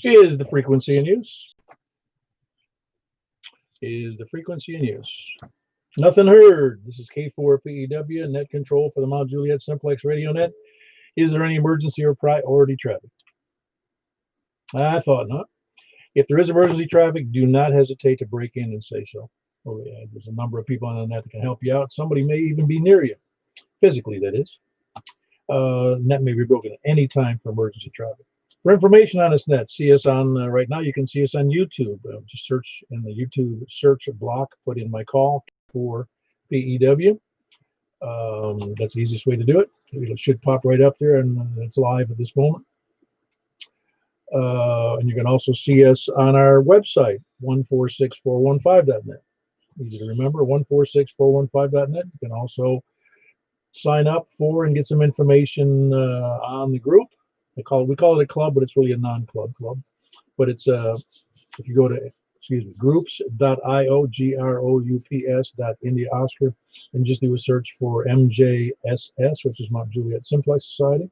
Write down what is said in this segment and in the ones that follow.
Is the frequency in use? Is the frequency in use? Nothing heard. This is K4PEW, net control for the Mount Juliet Simplex Radio Net. Is there any emergency or priority traffic? I thought not. If there is emergency traffic, do not hesitate to break in and say so. Oh, yeah, there's a number of people on the net that can help you out. Somebody may even be near you, physically, that is. Net may be broken at any time for emergency traffic. For information on this net, see us on, right now you can see us on YouTube. Just search in the YouTube search block, put in my call for PEW. That's the easiest way to do it. It should pop right up there, and it's live at this moment. And you can also see us on our website, 146415.net. Easy to remember, 146415.net. You can also sign up for and get some information on the group. We call it a club, but it's really a non-club club. But it's if you go to groups.io, groups.india Oscar, and just do a search for MJSS, which is Mount Juliet Simplex Society.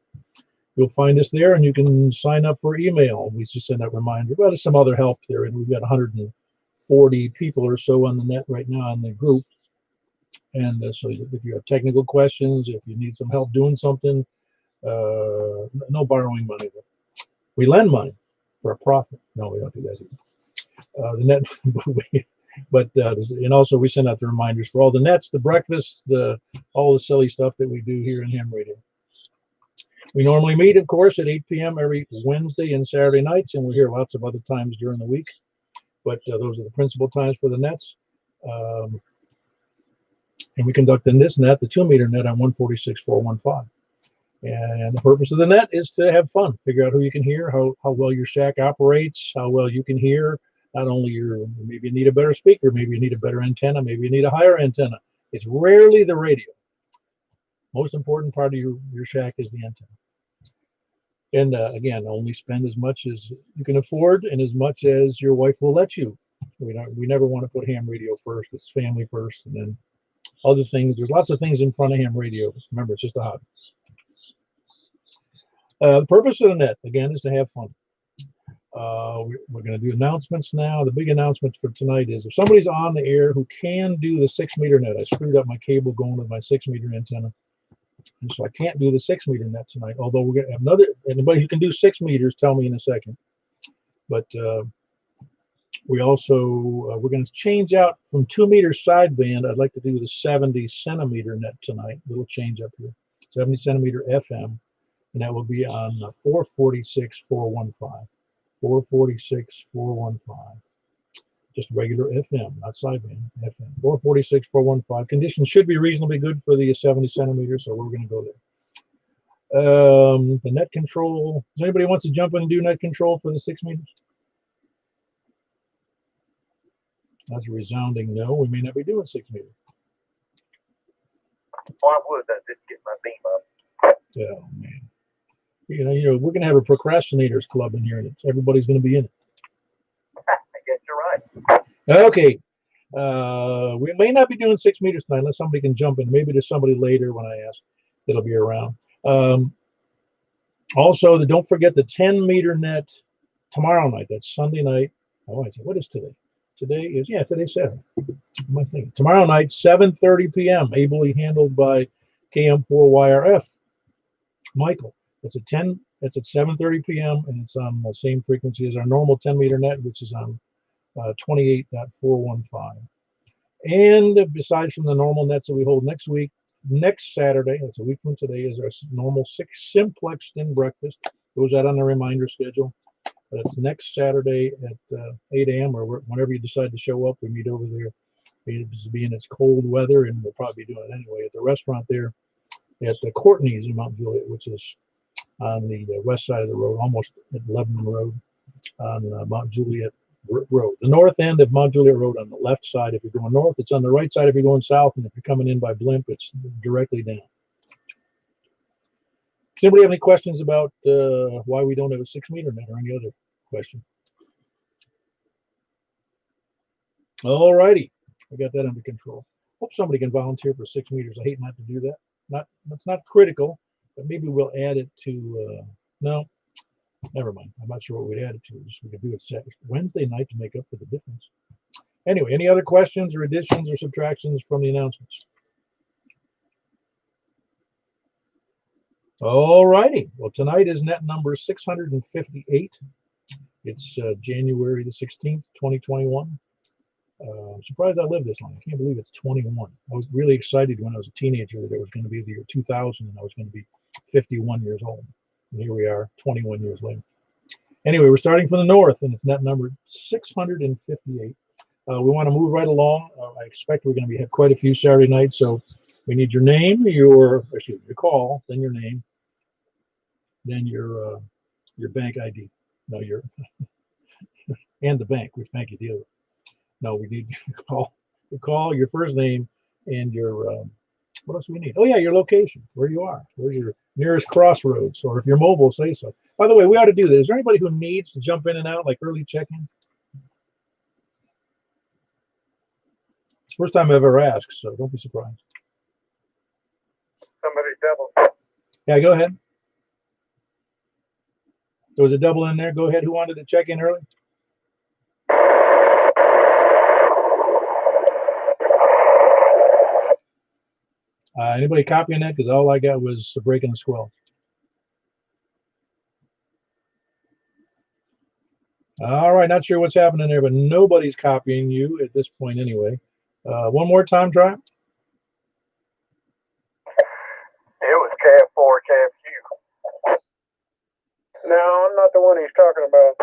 You'll find us there, and you can sign up for email. We just send out reminders. Well, there's some other help there, and we've got 140 people or so on the net right now in the group. And so if you have technical questions, if you need some help doing something, no borrowing money. We lend money for a profit. No, we don't do that either. The net, but and also we send out the reminders for all the nets, the breakfast, all the silly stuff that we do here in ham radio. We normally meet, of course, at 8 p.m. every Wednesday and Saturday nights, and we're here lots of other times during the week. But those are the principal times for the nets. And we conduct in this net, the 2-meter net, on 146.415. And the purpose of the net is to have fun, figure out who you can hear, how well your shack operates, how well you can hear. Not only maybe you need a better speaker, maybe you need a better antenna, maybe you need a higher antenna. It's rarely the radio. Most important part of your shack is the antenna. And again, only spend as much as you can afford and as much as your wife will let you. We never want to put ham radio first. It's family first, and then other things. There's lots of things in front of ham radio. Remember, it's just a hobby. The purpose of the net, again, is to have fun. We're going to do announcements now. The big announcement for tonight is if somebody's on the air who can do the 6-meter net. I screwed up my cable going with my 6-meter antenna, and so I can't do the 6-meter net tonight. Although we're going to have anybody who can do 6 meters, tell me in a second. But we also we're going to change out from 2-meter sideband. I'd like to do the 70-centimeter net tonight. Little change up here, 70-centimeter FM. And that will be on 446.415. 446.415. Just regular FM, not sideband, FM. 446.415. Conditions should be reasonably good for the 70 centimeters, so we're going to go there. The net control. Does anybody wants to jump in and do net control for the 6 meters? That's a resounding no. We may not be doing 6 meters. Well, I would. I didn't get my beam up. Oh, man. You know, we're going to have a procrastinators club in here, and everybody's going to be in it. I guess you're right. Okay. We may not be doing 6 meters tonight unless somebody can jump in. Maybe there's somebody later when I ask that'll be around. Also, don't forget the 10-meter net tomorrow night. That's Sunday night. Oh, I said, what is today? Today's 7. What am I thinking? Tomorrow night, 7:30 p.m., ably handled by KM4YRF, Michael. It's at 7:30 p.m. and it's on the same frequency as our normal 10-meter net, which is on 28.415. And besides from the normal nets that we hold next Saturday, that's a week from today, is our normal Simplexton breakfast. Goes out on the reminder schedule. That's next Saturday at 8 a.m. or whenever you decide to show up. We meet over there. It's being it's cold weather, and we'll probably be doing it anyway at the restaurant there at the Courtney's in Mount Juliet, which is on the west side of the road, almost at Lebanon Road on Mount Juliet Road. The north end of Mount Juliet Road on the left side if you're going north. It's on the right side if you're going south, and if you're coming in by Blimp, it's directly down. Does anybody have any questions about why we don't have a 6-meter net or any other question? All righty, I got that under control. Hope somebody can volunteer for 6 meters. I hate not to do that. That's not critical, but maybe we'll add it to. No, Never mind. I'm not sure what we'd add it to. Just we could do it Wednesday night to make up for the difference. Anyway, any other questions or additions or subtractions from the announcements? All righty. Well, tonight is net number 658. It's January the 16th, 2021. I'm surprised I lived this long. I can't believe it's 21. I was really excited when I was a teenager that it was going to be the year 2000 and I was going to be 51 years old. And here we are, 21 years later. Anyway, we're starting from the north, and it's net number 658. We want to move right along. I expect we're going to have quite a few Saturday nights, so we need your name, your call, then your name, then your bank ID. No, and the bank, which bank you deal with. No, we need your call, your first name, and your what else do we need? Oh yeah, your location, where you are. Where's your nearest crossroads? Or if you're mobile, say so. By the way, we ought to do this. Is there anybody who needs to jump in and out, like early check-in? It's the first time I've ever asked, so don't be surprised. Somebody double. Yeah, go ahead. There was a double in there. Go ahead. Who wanted to check in early? Anybody copying that? Because all I got was breaking the squelch. All right, not sure what's happening there, but nobody's copying you at this point anyway. One more time, try. It was cab 4, cab Q. No, I'm not the one he's talking about.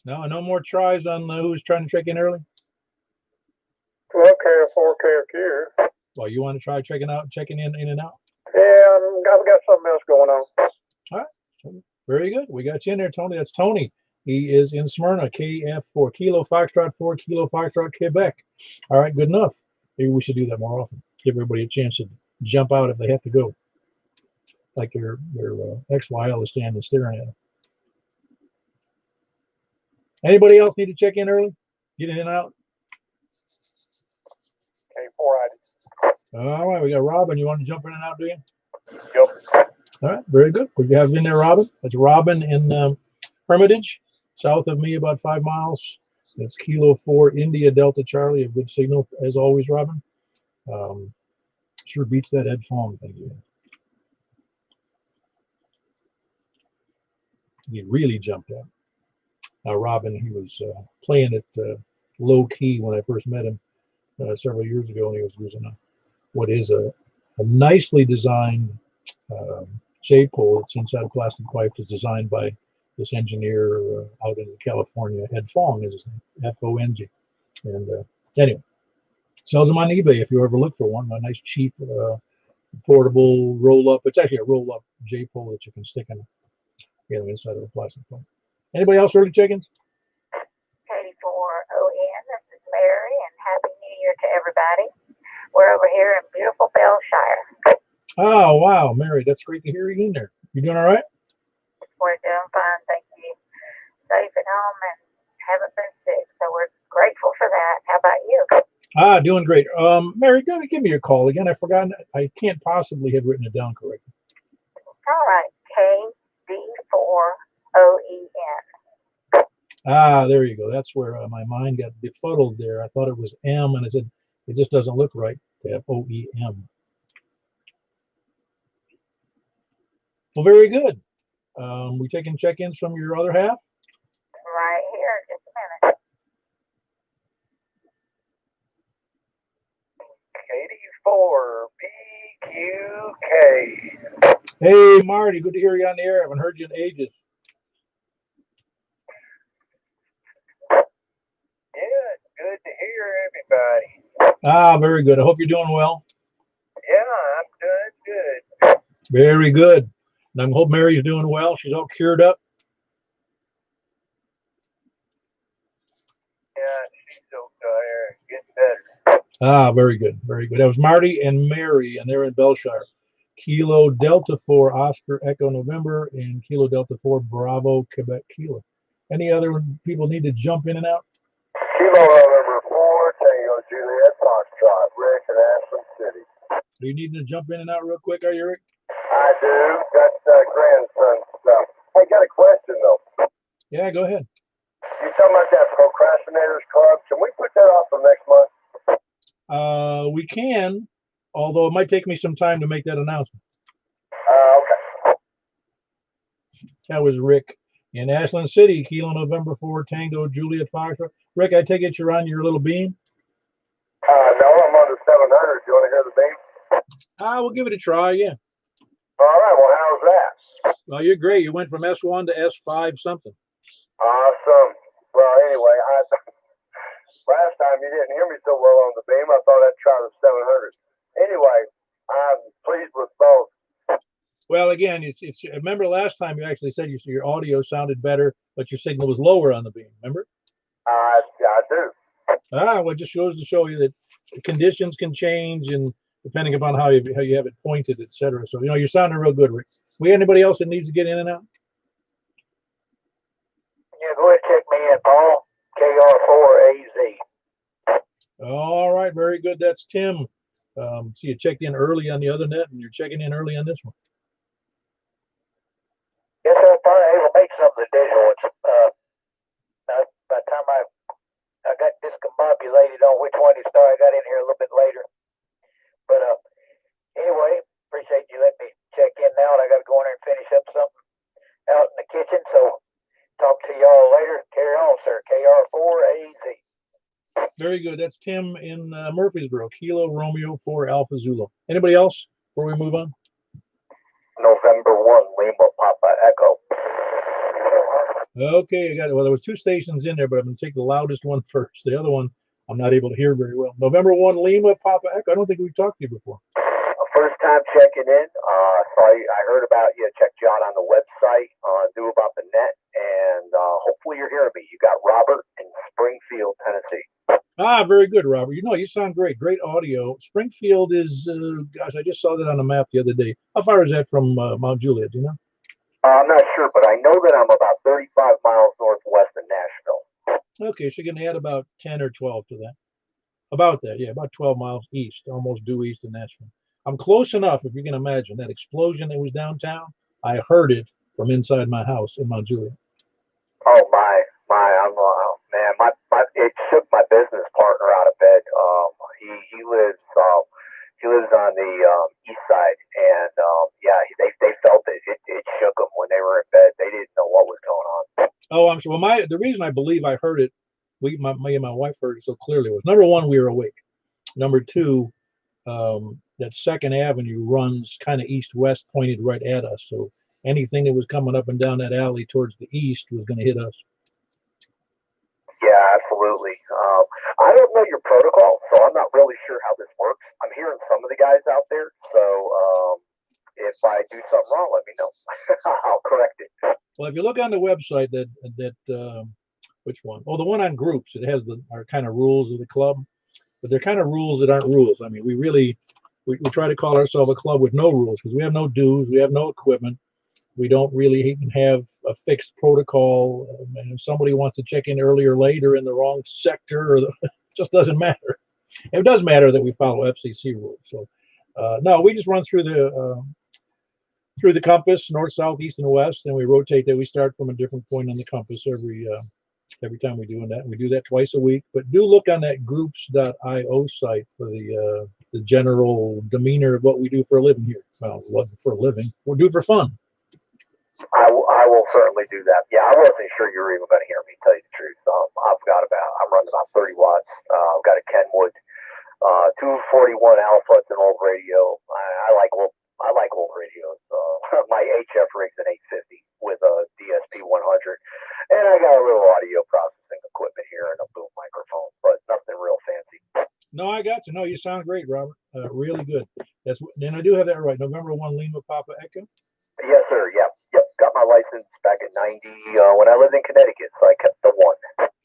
No more tries on who's trying to check in early? Well, cab 4, cab Q. Well, you want to try checking in and out? Yeah, I've got something else going on. All right. Very good. We got you in there, Tony. That's Tony. He is in Smyrna, KF4, Kilo Foxtrot 4, Kilo Foxtrot, Quebec. All right, good enough. Maybe we should do that more often. Give everybody a chance to jump out if they have to go. Like their XYL is standing staring at them. Anybody else need to check in early? Get in and out? K4 ID. All right, we got Robin. You want to jump in and out, do you? Yep. All right, very good. We have in there Robin. That's Robin in Hermitage, south of me about 5 miles. That's Kilo 4 India Delta Charlie. A good signal as always, Robin. Sure beats that Ed Fong thing. He really jumped out. Now Robin, he was playing it low key when I first met him several years ago, and he was using what is a nicely designed shade pole. It's inside a plastic pipe. It's designed by this engineer out in California. Ed Fong is his name, F-O-N-G. And anyway, sells them on eBay if you ever look for one. A nice cheap portable roll-up. It's actually a roll-up J pole that you can stick in inside of a plastic pipe. Anybody else early chickens? K4ON, this is Mary, and Happy New Year to everybody. We're over here in beautiful Bellshire. Oh, wow, Mary, that's great to hear you in there. You doing all right? We're doing fine, thank you. Safe at home and haven't been sick, so we're grateful for that. How about you? Doing great. Mary, give me your call again. I forgot. I can't possibly have written it down correctly. All right, KD4OEN. There you go. That's where my mind got befuddled there. I thought it was M, and I said, it just doesn't look right to have OEM. Well, very good. We taking check-ins from your other half? Right here, just a minute. KD4BQK. Hey, Marty, good to hear you on the air. I haven't heard you in ages. Good to hear everybody. Very good. I hope you're doing well. Yeah, I'm doing good. Very good. And I hope Mary's doing well. She's all cured up. Yeah, she's getting better. Very good. Very good. That was Marty and Mary, and they're in Bellshire. Kilo Delta 4 Oscar Echo November and Kilo Delta 4 Bravo Quebec Kilo. Any other people need to jump in and out? Kilo November 4 Tango Juliet Foxtrot, Rick in Ashland City. Are you needing to jump in and out real quick, are you, Rick? I do. Got grandson stuff. I got a question, though. Yeah, go ahead. You talking about that Procrastinators Club? Can we put that off for next month? We can, although it might take me some time to make that announcement. Okay. That was Rick in Ashland City, Kilo November 4, Tango, Juliet 5. Rick, I take it you're on your little beam? No, I'm on the 700. You want to hear the beam? We'll give it a try, yeah. All right, well, how's that? Well, you're great. You went from S1 to S5 something. Awesome. Well, anyway, last time you didn't hear me so well on the beam. I thought I'd try the 700. Anyway, I'm pleased with both. Well, again, it's. Remember last time you actually said your audio sounded better, but your signal was lower on the beam. Remember? Yeah, I do. Well, it just goes to show you that conditions can change, and depending upon how you have it pointed, etc. So you're sounding real good, Rick. We anybody else that needs to get in and out? Yeah, go ahead and check me in, Paul. KR4AZ. All right, very good. That's Tim. So you checked in early on the other net, and you're checking in early on this one. Yes, sir. Probably able to make some of the digital ones. By the time I got discombobulated on which one to start, I got in here a little bit later. But anyway, appreciate you letting me check in now, and I got to go in there and finish up something out in the kitchen. So talk to y'all later. Carry on, sir. KR4AZ. Very good. That's Tim in Murfreesboro, Kilo Romeo 4 Alpha Zulu. Anybody else before we move on? November 1, Lima Papa Echo. Okay, I got it. Well, there was 2 stations in there, but I'm going to take the loudest one first. The other one, I'm not able to hear very well. November 1, Lima Papa Echo. I don't think we've talked to you before. First time checking in. I heard about you. Checked you out on the website. Knew about the net, and hopefully you're hearing me. You got Robert in Springfield, Tennessee. Very good, Robert. You sound great. Great audio. Springfield is, gosh, I just saw that on the map the other day. How far is that from Mount Juliet? Do you know? I'm not sure, but I know that I'm about 35 miles northwest of Nashville. Okay, so you're going to add about 10 or 12 to that. About that, yeah, about 12 miles east, almost due east of Nashville. I'm close enough, if you can imagine, that explosion that was downtown, I heard it from inside my house in Mount Juliet. Oh, man, it shook my business partner out of bed. He lives on the east side, and they felt it. It shook them when they were in bed. They didn't know what was going on. Oh, I'm sure. Well, the reason I believe I heard it, me and my wife heard it so clearly was, number one, we were awake. Number two, that Second Avenue runs kind of east-west, pointed right at us. So anything that was coming up and down that alley towards the east was going to hit us. Yeah, absolutely. I don't know your protocol, so I'm not really sure how this works. I'm hearing some of the guys out there, so if I do something wrong, let me know. I'll correct it. Well, if you look on the website, which one? Oh, the one on groups. It has our kind of rules of the club, but they're kind of rules that aren't rules. I mean, we try to call ourselves a club with no rules because we have no dues, we have no equipment. We don't really even have a fixed protocol. And if somebody wants to check in early or late or in the wrong sector, it just doesn't matter. It does matter that we follow FCC rules. So, no, we just run through the compass, north, south, east, and west, and we rotate that. We start from a different point on the compass every time we do that. We do that twice a week. But do look on that groups.io site for the general demeanor of what we do for a living here. Well, what for a living? We'll do it for fun. I will certainly do that. Yeah, I wasn't sure you were even going to hear me, tell you the truth. I'm running about 30 watts. I've got a Kenwood 241 alpha. It's an old radio. I like old radios. My HF rig's an 850 with a DSP 100, and I got a little audio processing equipment here and a boom microphone, but nothing real fancy. No, I got you. No, you sound great, Robert. Really good. And I do have that right. November 1, Lima Papa Echo. Yes, sir. Yep. Got my license back in '90 when I lived in Connecticut, so I kept the one.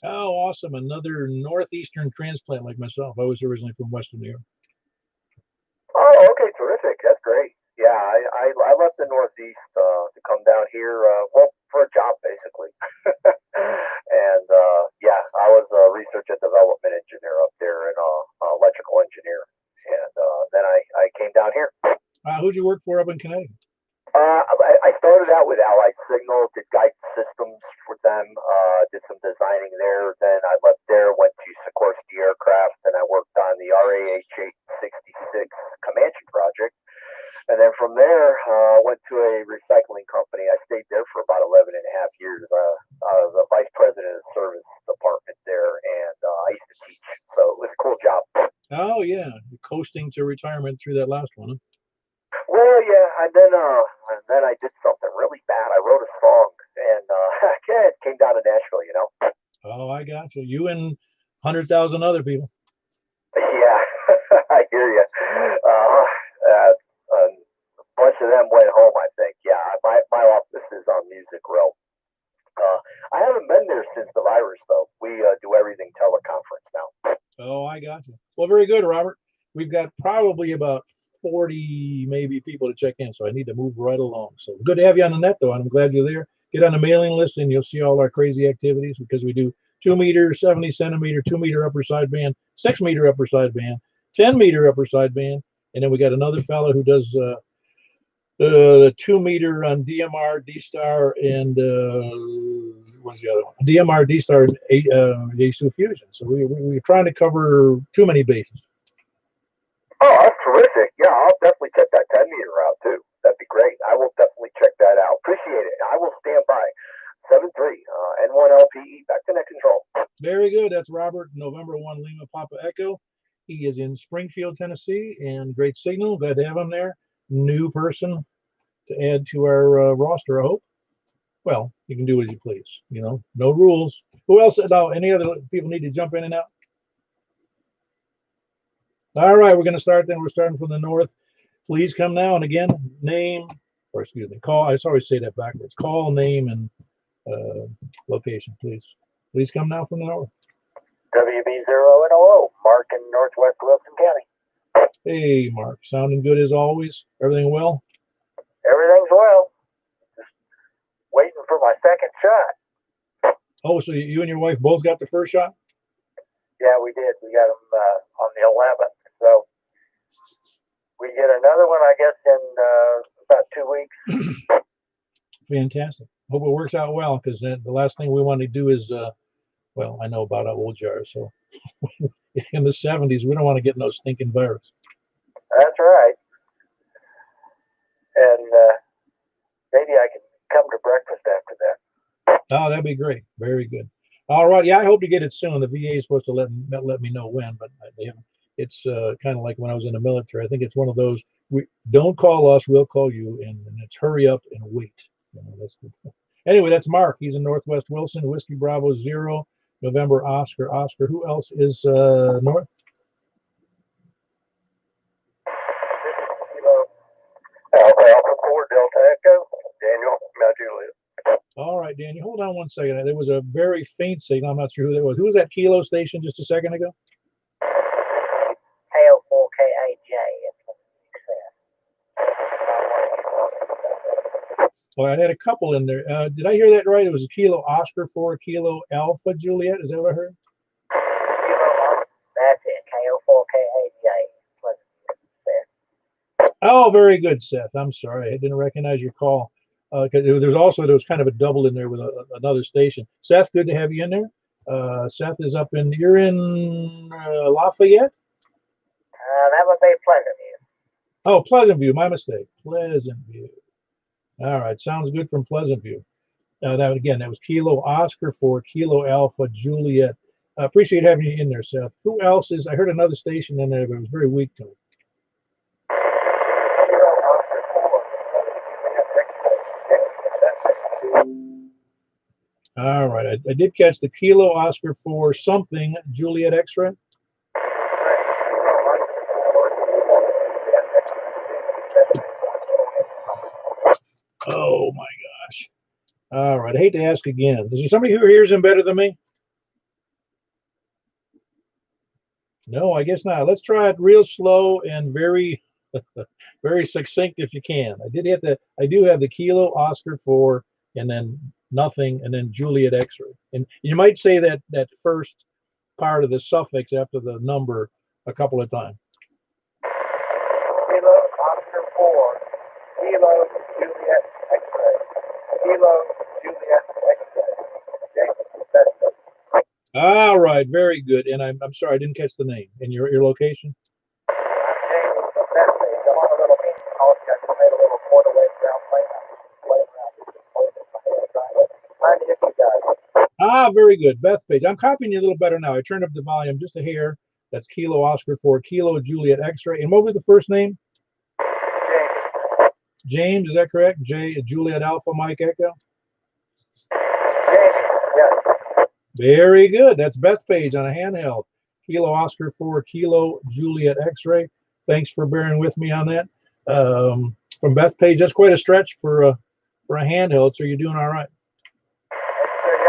Oh, awesome! Another northeastern transplant like myself. I was originally from Western New York. Oh, okay, terrific. That's great. Yeah, I left the Northeast to come down here, for a job, basically. And I was a research and development engineer up there and electrical engineer. and then I came down here. Who'd you work for up in Connecticut? I started out with Allied Signal, did guidance systems for them, did some designing there. Then I left there, went to Sikorsky Aircraft, and I worked on the RAH 866 Comanche project. And then from there, went to a recycling company. I stayed there for about 11 and a half years. The vice president of the service department there, and I used to teach. So it was a cool job. Oh, yeah. You're coasting to retirement through that last one, huh? Well, yeah, and then I did something really bad. I wrote a song, and it came down to Nashville, you know. Oh, I got you. You and 100,000 other people. Yeah, I hear you. A bunch of them went home, I think. Yeah, my office is on Music Row. I haven't been there since the virus, though. We do everything teleconference now. Oh, I got you. Well, very good, Robert. We've got probably about 40 maybe people to check in, so I need to move right along. So good to have you on the net, though, and I'm glad you're there. Get on the mailing list, and you'll see all our crazy activities, because we do 2 meter, 70 centimeter, 2 meter upper sideband, 6 meter upper sideband, 10 meter upper sideband, and then we got another fellow who does the 2 meter on DMR, D-Star, and what's the other one? DMR, D-Star, and Yaesu Fusion. So we're trying to cover too many bases. Oh, that's terrific. Yeah, I'll definitely check that 10 meter out, too. That'd be great. I will definitely check that out. Appreciate it. I will stand by. 7-3, N1LPE, back to net control. Very good. That's Robert, November 1 Lima Papa Echo. He is in Springfield, Tennessee, and great signal. Glad to have him there. New person to add to our roster, I hope. Well, you can do as you please. You know, no rules. Who else? Now, any other people need to jump in and out? All right, we're going to start then. We're starting from the north. Please come now. And again, name, or excuse me, call. I always say that backwards. Call, name, and location, please. Please come now from the north. WB0NOO, Mark in Northwest Wilson County. Hey, Mark. Sounding good as always. Everything well? Everything's well. Just waiting for my second shot. Oh, so you and your wife both got the first shot? Yeah, we did. We got them on the 11th. So we get another one, I guess, in about 2 weeks. Fantastic. Hope it works out well, because the last thing we want to do is, well, I know about our old jars. So in the 70s, we don't want to get no stinking virus. That's right. And maybe I can come to breakfast after that. Oh, that'd be great. Very good. All right. Yeah, I hope to get it soon. The VA is supposed to let me know when, but they haven't. It's kind of like when I was in the military. I think it's one of those, we don't call us, we'll call you, and it's hurry up and wait. You know, that's the, anyway, that's Mark. He's in Northwest Wilson, Whiskey Bravo 0, November Oscar. Oscar, who else is north? Alpha 4 Delta Echo, Daniel, Mount Juliet. All right, Daniel, hold on one second. There was a very faint signal. I'm not sure who that was. Who was that kilo station just a second ago? KO4KAJ. Well, I had a couple in there. Did I hear that right? It was a Kilo Oscar 4 Kilo Alpha Juliet. Is that what I heard? That's it. KO4KAJ. Oh, very good, Seth. I'm sorry. I didn't recognize your call. Because there was kind of a double in there with another station. Seth, good to have you in there. Seth is you're in Lafayette? That would be Pleasantview. Oh, Pleasantview. My mistake. Pleasantview. All right. Sounds good from Pleasantview. That was Kilo Oscar 4 Kilo Alpha Juliet. I appreciate having you in there, Seth. Who else is? I heard another station in there, but it was very weak to me. All right, I did catch the Kilo Oscar 4 something Juliet X-ray. Oh my gosh! All right, I hate to ask again. Is there somebody who hears him better than me? No, I guess not. Let's try it real slow and very, very succinct if you can. I do have the Kilo Oscar 4 and then nothing and then Juliet X-ray. And you might say that first part of the suffix after the number a couple of times. Kilo Juliet X-ray. Kilo Juliet X-ray. All right, very good. And I'm sorry, I didn't catch the name and your location. Ah, very good. Bethpage. I'm copying you a little better now. I turned up the volume just a hair. That's Kilo Oscar 4 Kilo Juliet X-ray. And what was the first name? James, is that correct? Juliet Alpha Mike Echo. Very good. That's Bethpage on a handheld. Kilo Oscar 4 Kilo Juliet X-ray. Thanks for bearing with me on that. From Bethpage, that's quite a stretch for a handheld. So you're doing all right.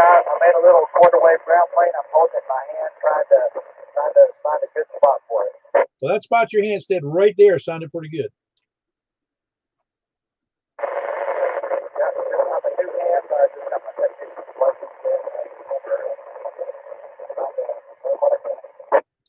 I made a little quarter-wave ground plane. I'm holding it in my hand, trying to find a good spot for it. Well, that spot your hand stayed right there sounded pretty good.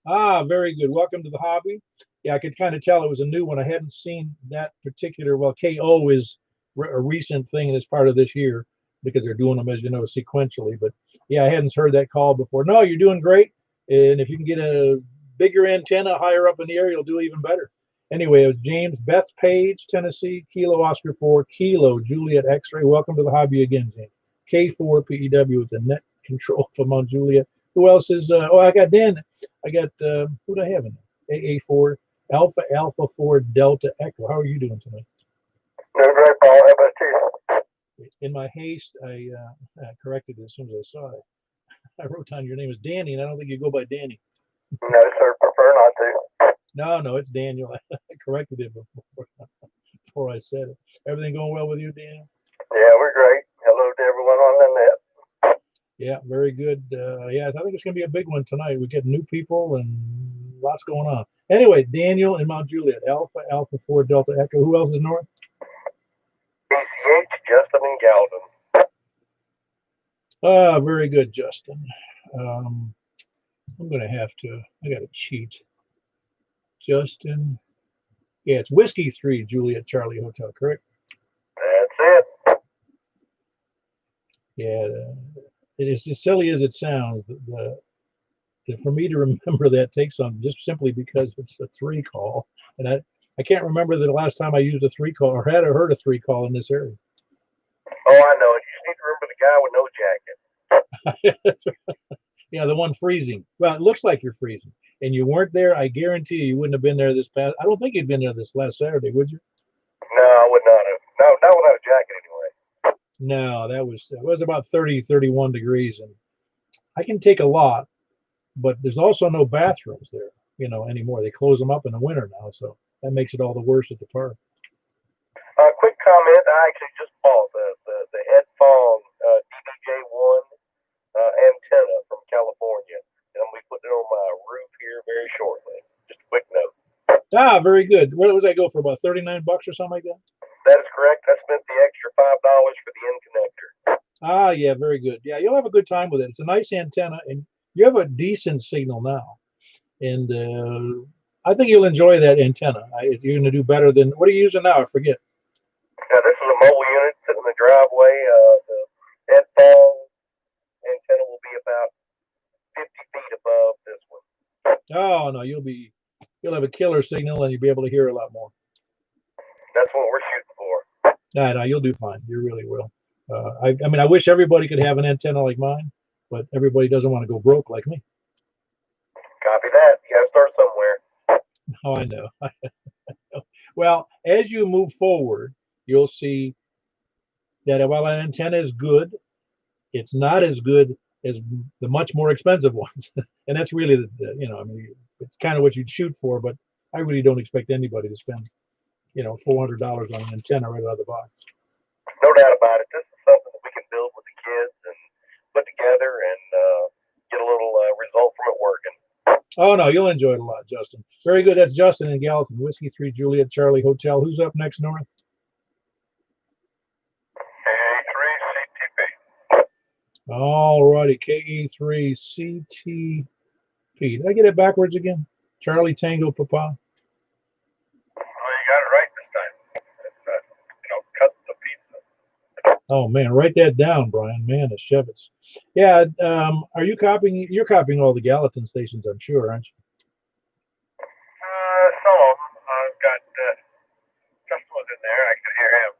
Ah, very good. Welcome to the hobby. Yeah, I could kind of tell it was a new one. I hadn't seen that particular. Well, KO is a recent thing and it's part of this year because they're doing them, as you know, sequentially. But yeah, I hadn't heard that call before. No, you're doing great. And if you can get a bigger antenna higher up in the air, you'll do even better. Anyway, it was James, Bethpage, Tennessee, Kilo Oscar 4 Kilo Juliet X-ray. Welcome to the hobby again, James. K4 PEW with the net control for Mount Juliet. Who else is? I got Dan. I got who do I have in there? AA4 Alpha 4 Delta Echo. How are you doing tonight? Doing great, Paul. How about you? In my haste, I corrected it as soon as I saw it. I wrote down your name is Danny, and I don't think you go by Danny. No, sir. Prefer not to. No, it's Daniel. I corrected it before I said it. Everything going well with you, Daniel? Yeah, we're great. Hello to everyone on the net. Yeah, very good. Yeah, I think it's going to be a big one tonight. We get new people and lots going on. Anyway, Daniel in Mount Juliet, Alpha 4 Delta Echo. Who else is north? BCH, Justin, and Galvin. Ah, very good, Justin. I'm going to have to, I got to cheat. Justin. Yeah, it's Whiskey 3 Juliet Charlie Hotel, correct? That's it. Yeah, it is as silly as it sounds. For me to remember that takes some, just simply because it's a 3 call, and I can't remember the last time I used a 3 call or had or heard a 3 call in this area. Oh, I know it. You just need to remember the guy with no jacket. That's right. Yeah, the one freezing. Well, it looks like you're freezing, and you weren't there. I guarantee you wouldn't have been there this past. I don't think you'd been there this last Saturday, would you? No, I would not have. No, not without a jacket anyway. No, it was about 30, 31 degrees, and I can take a lot, but there's also no bathrooms there, anymore. They close them up in the winter now, so that makes it all the worse at the park. Quick comment. I actually just bought the headphone DDJ1 antenna from California, and I'm going to be putting it on my roof here very shortly. Just a quick note. Ah, very good. Where was I go for about $39 or something like that? That is correct. I spent the extra $5 for the end connector. Ah, yeah, very good. Yeah, you'll have a good time with it. It's a nice antenna, and you have a decent signal now. And I think you'll enjoy that antenna. You're going to do better than, what are you using now? I forget. Now, this is a mobile unit sitting in the driveway. The headphone antenna will be about 50 feet above this one. Oh, no, you'll have a killer signal, and you'll be able to hear a lot more. That's what we're shooting for. No, you'll do fine. You really will. I mean, I wish everybody could have an antenna like mine, but everybody doesn't want to go broke like me. Copy that. You got to start somewhere. Oh, I know. Well, as you move forward, you'll see that while an antenna is good, it's not as good as the much more expensive ones. And that's really it's kind of what you'd shoot for, but I really don't expect anybody to spend, $400 on an antenna right out of the box. No doubt about it. This is something that we can build with the kids and put together and get a little result from it working. Oh, no, you'll enjoy it a lot, Justin. Very good. That's Justin in Gallatin, Whiskey 3 Juliet Charlie Hotel. Who's up next, North? KA3 CTP. All righty, KA3 CTP. Did I get it backwards again? Charlie Tango Papa. Well, you got it right this time. Oh man, write that down, Brian. Man, the Chevets. Yeah. Are you copying? You're copying all the Gallatin stations, I'm sure, aren't you? Some of them. I've got Justin was in there. I could hear him.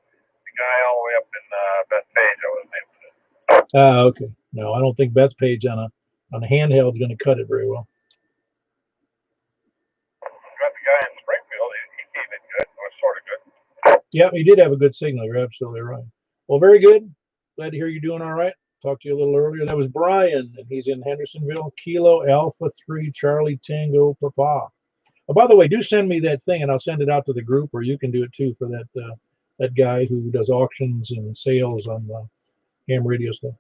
The guy all the way up in Bethpage, I wasn't able to. Okay. No, I don't think Bethpage on a handheld is going to cut it very well. Got the guy in Springfield. He came in good, or sort of good. Yeah, he did have a good signal. You're absolutely right. Well, very good. Glad to hear you're doing all right. Talked to you a little earlier. That was Brian, and he's in Hendersonville. Kilo Alpha 3 Charlie Tango Papa. Oh, by the way, do send me that thing, and I'll send it out to the group, or you can do it too for that guy who does auctions and sales on ham radio stuff.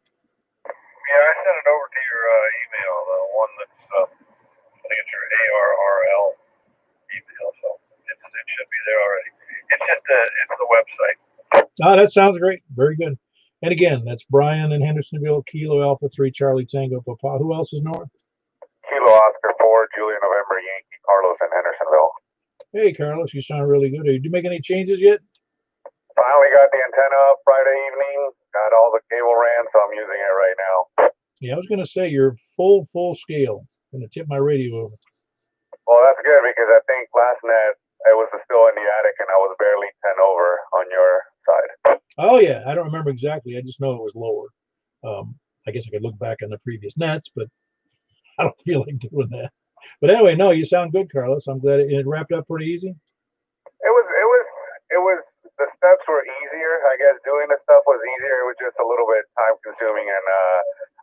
Yeah, I sent it over to your email, the one that's I think it's your ARRL email, so it should be there already. It's just it's the website. Ah, that sounds great. Very good. And again, that's Brian in Hendersonville, Kilo Alpha 3 Charlie Tango Papa. Who else is north? Kilo Oscar 4, Juliet November Yankee, Carlos in Hendersonville. Hey, Carlos, you sound really good. Did you make any changes yet? Finally got the antenna up Friday evening. Got all the cable ran, so I'm using it right now. Yeah, I was going to say you're full scale. I'm going to tip my radio over. Well, that's good because I think last net it was still in the attic and I was barely 10 over on your side. Oh yeah, I don't remember exactly. I just know it was lower. I guess I could look back on the previous nets, but I don't feel like doing that. But anyway, no, you sound good, Carlos. I'm glad it wrapped up pretty easy. It was. The steps were easier. I guess doing the stuff was easier. It was just a little bit time consuming, and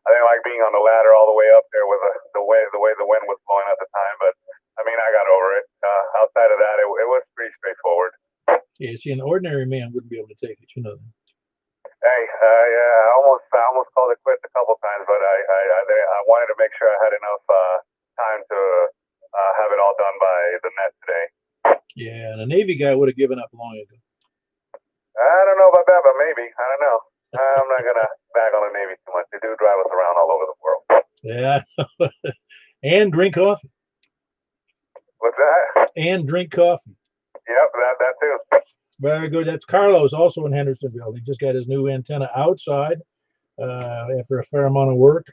I didn't like being on the ladder all the way up there with the way the wind was blowing at the time. But I mean, I got over it. Outside of that, it was pretty straightforward. Yeah, see, an ordinary man wouldn't be able to take it, you know. Hey, yeah, I almost called it quits a couple times, but I wanted to make sure I had enough time to have it all done by the net today. Yeah, and a Navy guy would have given up long ago. I don't know about that, but maybe. I don't know. I'm not gonna bag on the Navy too much. They do drive us around all over the world. Yeah, and drink coffee. What's that? And drink coffee. Yep, that too. Very good. That's Carlos, also in Hendersonville. He just got his new antenna outside after a fair amount of work,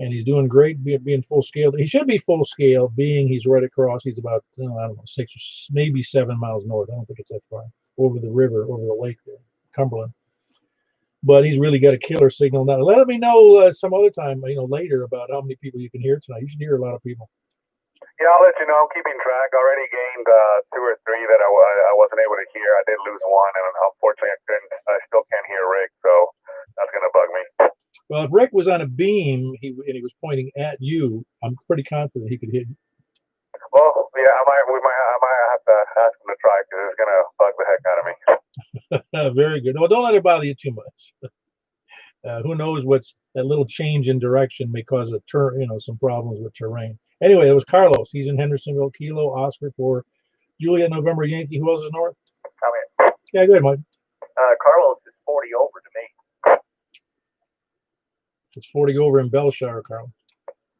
and he's doing great being full scale. He should be full scale, being he's right across. He's about, I don't know, 6 or maybe 7 miles north. I don't think it's that far over the river, over the lake there, Cumberland. But he's really got a killer signal now. Let me know some other time, later about how many people you can hear tonight. You should hear a lot of people. Yeah, I'll let you know. I'm keeping track. Already gained 2 or 3 that I wasn't able to hear. I did lose one, and unfortunately, I still can't hear Rick, so that's gonna bug me. Well, if Rick was on a beam and he was pointing at you, I'm pretty confident he could hit you. Well, yeah, I might have to ask him to try because it's gonna bug the heck out of me. Very good. Well, don't let it bother you too much. Who knows what's that little change in direction may cause some problems with terrain. Anyway, it was Carlos. He's in Hendersonville. Kilo Oscar for Juliet November Yankee. Who else is north? I'm in. Yeah, go ahead, Mike. Carlos is 40 over to me. It's 40 over in Bellshire, Carlos.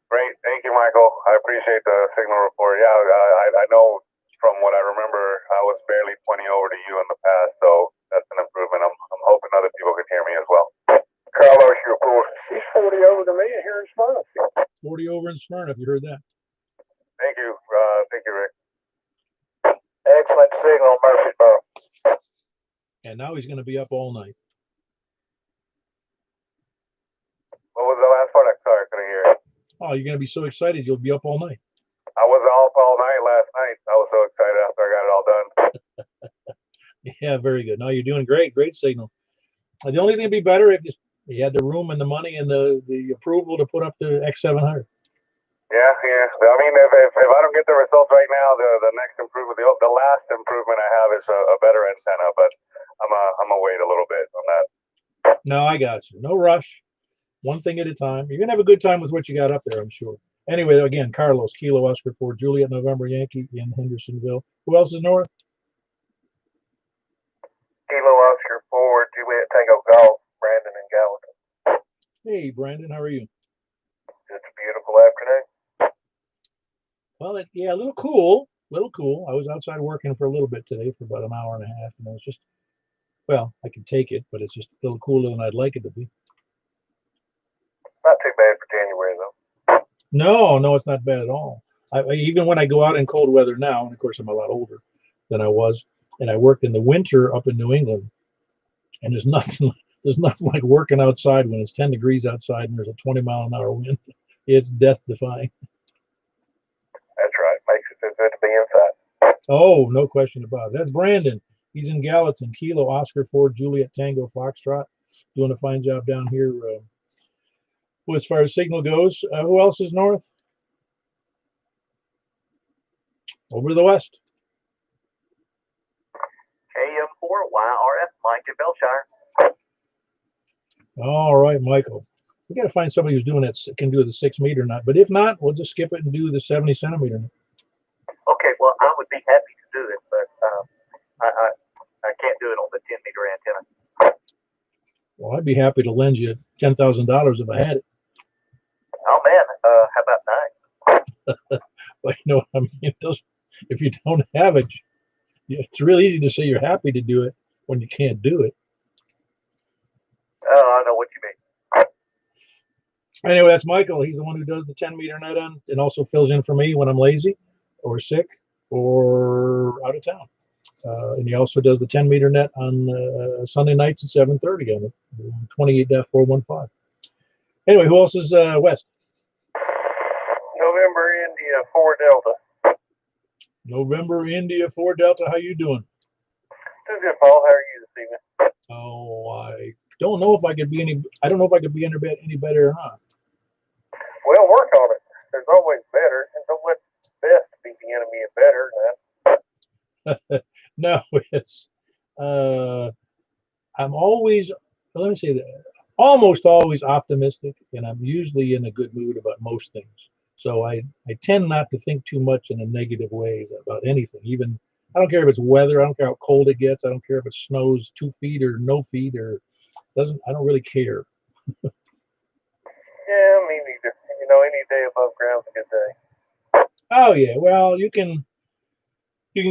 Great. Thank you, Michael. I appreciate the signal report. Yeah, I know from what I remember, I was barely 20 over to you in the past, so that's an improvement. I'm hoping other people can hear me as well. Carlos, you're cool. He's 40 over to me here in Smyrna. 40 over in Smyrna, if you heard that. Thank you. Thank you, Rick. Excellent signal, Murfreesboro. And now he's going to be up all night. What was the last part? Sorry, I couldn't hear it. Oh, you're going to be so excited you'll be up all night. I was up all night last night. I was so excited after I got it all done. Yeah, very good. No, you're doing great. Great signal. The only thing would be better if you had the room and the money and the approval to put up the X700. Yeah. I mean, if I don't get the results right now, the next improvement, the last improvement I have is a better antenna, but I'm gonna wait a little bit on that. No, I got you. No rush. One thing at a time. You're gonna have a good time with what you got up there, I'm sure. Anyway, again, Carlos, Kilo Oscar for Juliet November Yankee in Hendersonville. Who else is north? Kilo Oscar 4, Juliet Tango Golf, Brandon in Gallatin. Hey, Brandon, how are you? It's a beautiful afternoon. Well, yeah, a little cool. I was outside working for a little bit today for about an hour and a half, and it was just Well, I can take it, but it's just a little cooler than I'd like it to be. Not too bad for January though. No, it's not bad at all. Even when I go out in cold weather now, and of course I'm a lot older than I was, and I worked in the winter up in New England, and there's nothing like working outside when it's 10 degrees outside and there's a 20-mile-an-hour wind. It's death-defying. That's right. Makes it feel good to be inside. Oh, no question about it. That's Brandon. He's in Gallatin. Kilo Oscar 4 Juliet Tango Foxtrot, doing a fine job down here. Well, as far as signal goes, who else is north? Over to the west. AM4YRF, Mike in Belshire. All right, Michael. We got to find somebody who's doing that, can do the 6 meter knot. But if not, we'll just skip it and do the 70 centimeter knot. Okay, well, I would be happy to do it, but I can't do it on the 10-meter antenna. Well, I'd be happy to lend you $10,000 if I had it. Oh man, how about 9? But you know what I mean? If you don't have it, it's really easy to say you're happy to do it when you can't do it. Oh, I know what you mean. Anyway, that's Michael. He's the one who does the 10-meter net on and also fills in for me when I'm lazy or sick or out of town. And he also does the 10-meter net on Sunday nights at 7:30 on 28-415. Anyway, who else is west? November India 4 Delta. November India 4 Delta. How you doing? Doing good, Paul. How are you this evening? Oh, I don't know if I could be any better or not. Well, work on it. There's always better, and don't let best be the enemy of better. No, it's I'm always, let me say that, almost always optimistic, and I'm usually in a good mood about most things. So I tend not to think too much in a negative way about anything. Even, I don't care if it's weather, I don't care how cold it gets, I don't care if it snows 2 feet or no feet, or I don't really care. Yeah, me neither. You know, any day above ground's a good day. Oh yeah, well, you can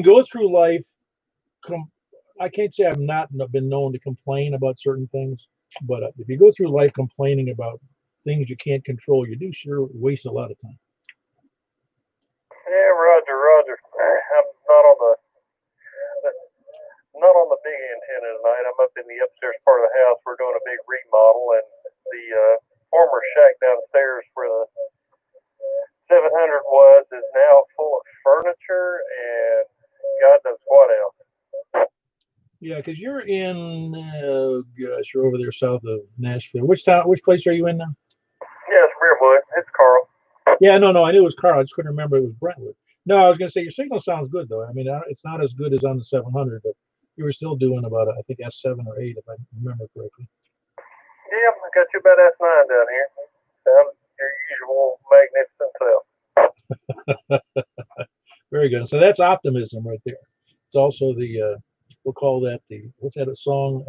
go through life. I can't say I've not been known to complain about certain things, but if you go through life complaining about things you can't control, you do sure waste a lot of time. Yeah, Roger. I'm not on the big antenna tonight. I'm up in the upstairs part of the house. We're doing a big remodel, and the former shack downstairs where the 700 was is now full of furniture and God knows what else. Yeah, because you're in, gosh, you're over there south of Nashville. Which place are you in now? Yeah, it's Brentwood. It's Carl. Yeah, no, I knew it was Carl. I just couldn't remember it was Brentwood. No, I was going to say your signal sounds good, though. I mean, it's not as good as on the 700, but you were still doing about, I think, S7 or 8, if I remember correctly. Yeah, I got you about S9 down here. Sounds your usual magnificent self. Very good. So that's optimism right there. It's also the, we'll call that what's that song?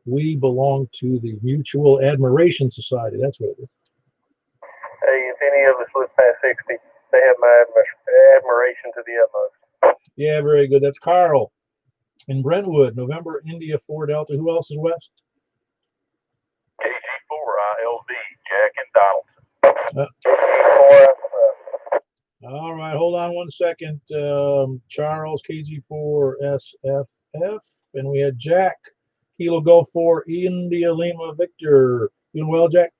We belong to the Mutual Admiration Society. That's what it is. Hey, if any of us live past 60, they have my admiration to the utmost. Yeah, very good. That's Carl in Brentwood, November India 4 Delta. Who else is west? KG4ILV, Jack and Donaldson. All right, hold on one second. Charles, KG4 SFF, and we had Jack, Kilo Golf 4 India Lima Victor. Doing well, Jack?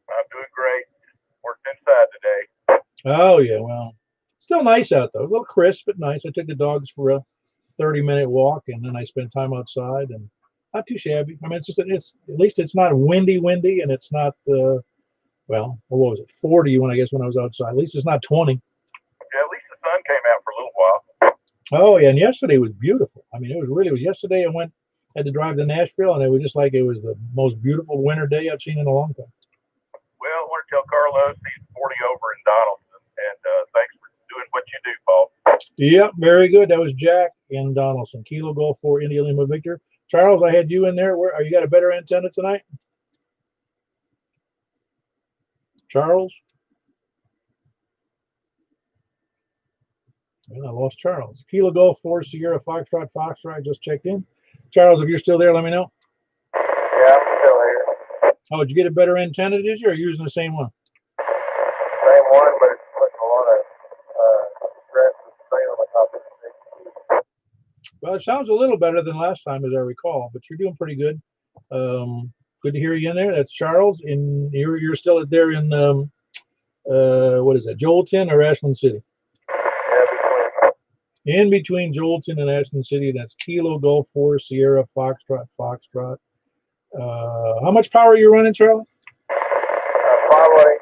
I'm doing great. Worked inside today. Oh, yeah, well, still nice out, though. A little crisp, but nice. I took the dogs for a 30-minute walk, and then I spent time outside, and not too shabby. I mean, it's at least it's not windy, and it's not, well, what was it, 40 when I was outside. At least it's not 20. Yeah, at least the sun came out for a little while. Oh, yeah, and yesterday was beautiful. I mean, it was yesterday I had to drive to Nashville, and it was just like it was the most beautiful winter day I've seen in a long time. Well, I want to tell Carlos he's 40 over in Donaldson, and thanks for doing what you do, Paul. Yep, very good. That was Jack in Donaldson. Kilo Golf 4 India Lima Victor. Charles, I had you in there. Where are you? Got a better antenna tonight? Charles? Well, I lost Charles. Kilo Golf 4 Sierra Foxtrot. Just checked in. Charles, if you're still there, let me know. Yeah, I'm still here. Oh, did you get a better antenna, did you, or using the same one? Same one, but it's putting a lot of stress and strain on the top of the stick. Well, it sounds a little better than last time, as I recall, but you're doing pretty good. Good to hear you in there. That's Charles, and you're still there in what is that, Joelton or Ashland City? Yeah, between. In between Joelton and Ashland City, that's Kilo Golf 4 Sierra Foxtrot. How much power are you running, Charlie? Probably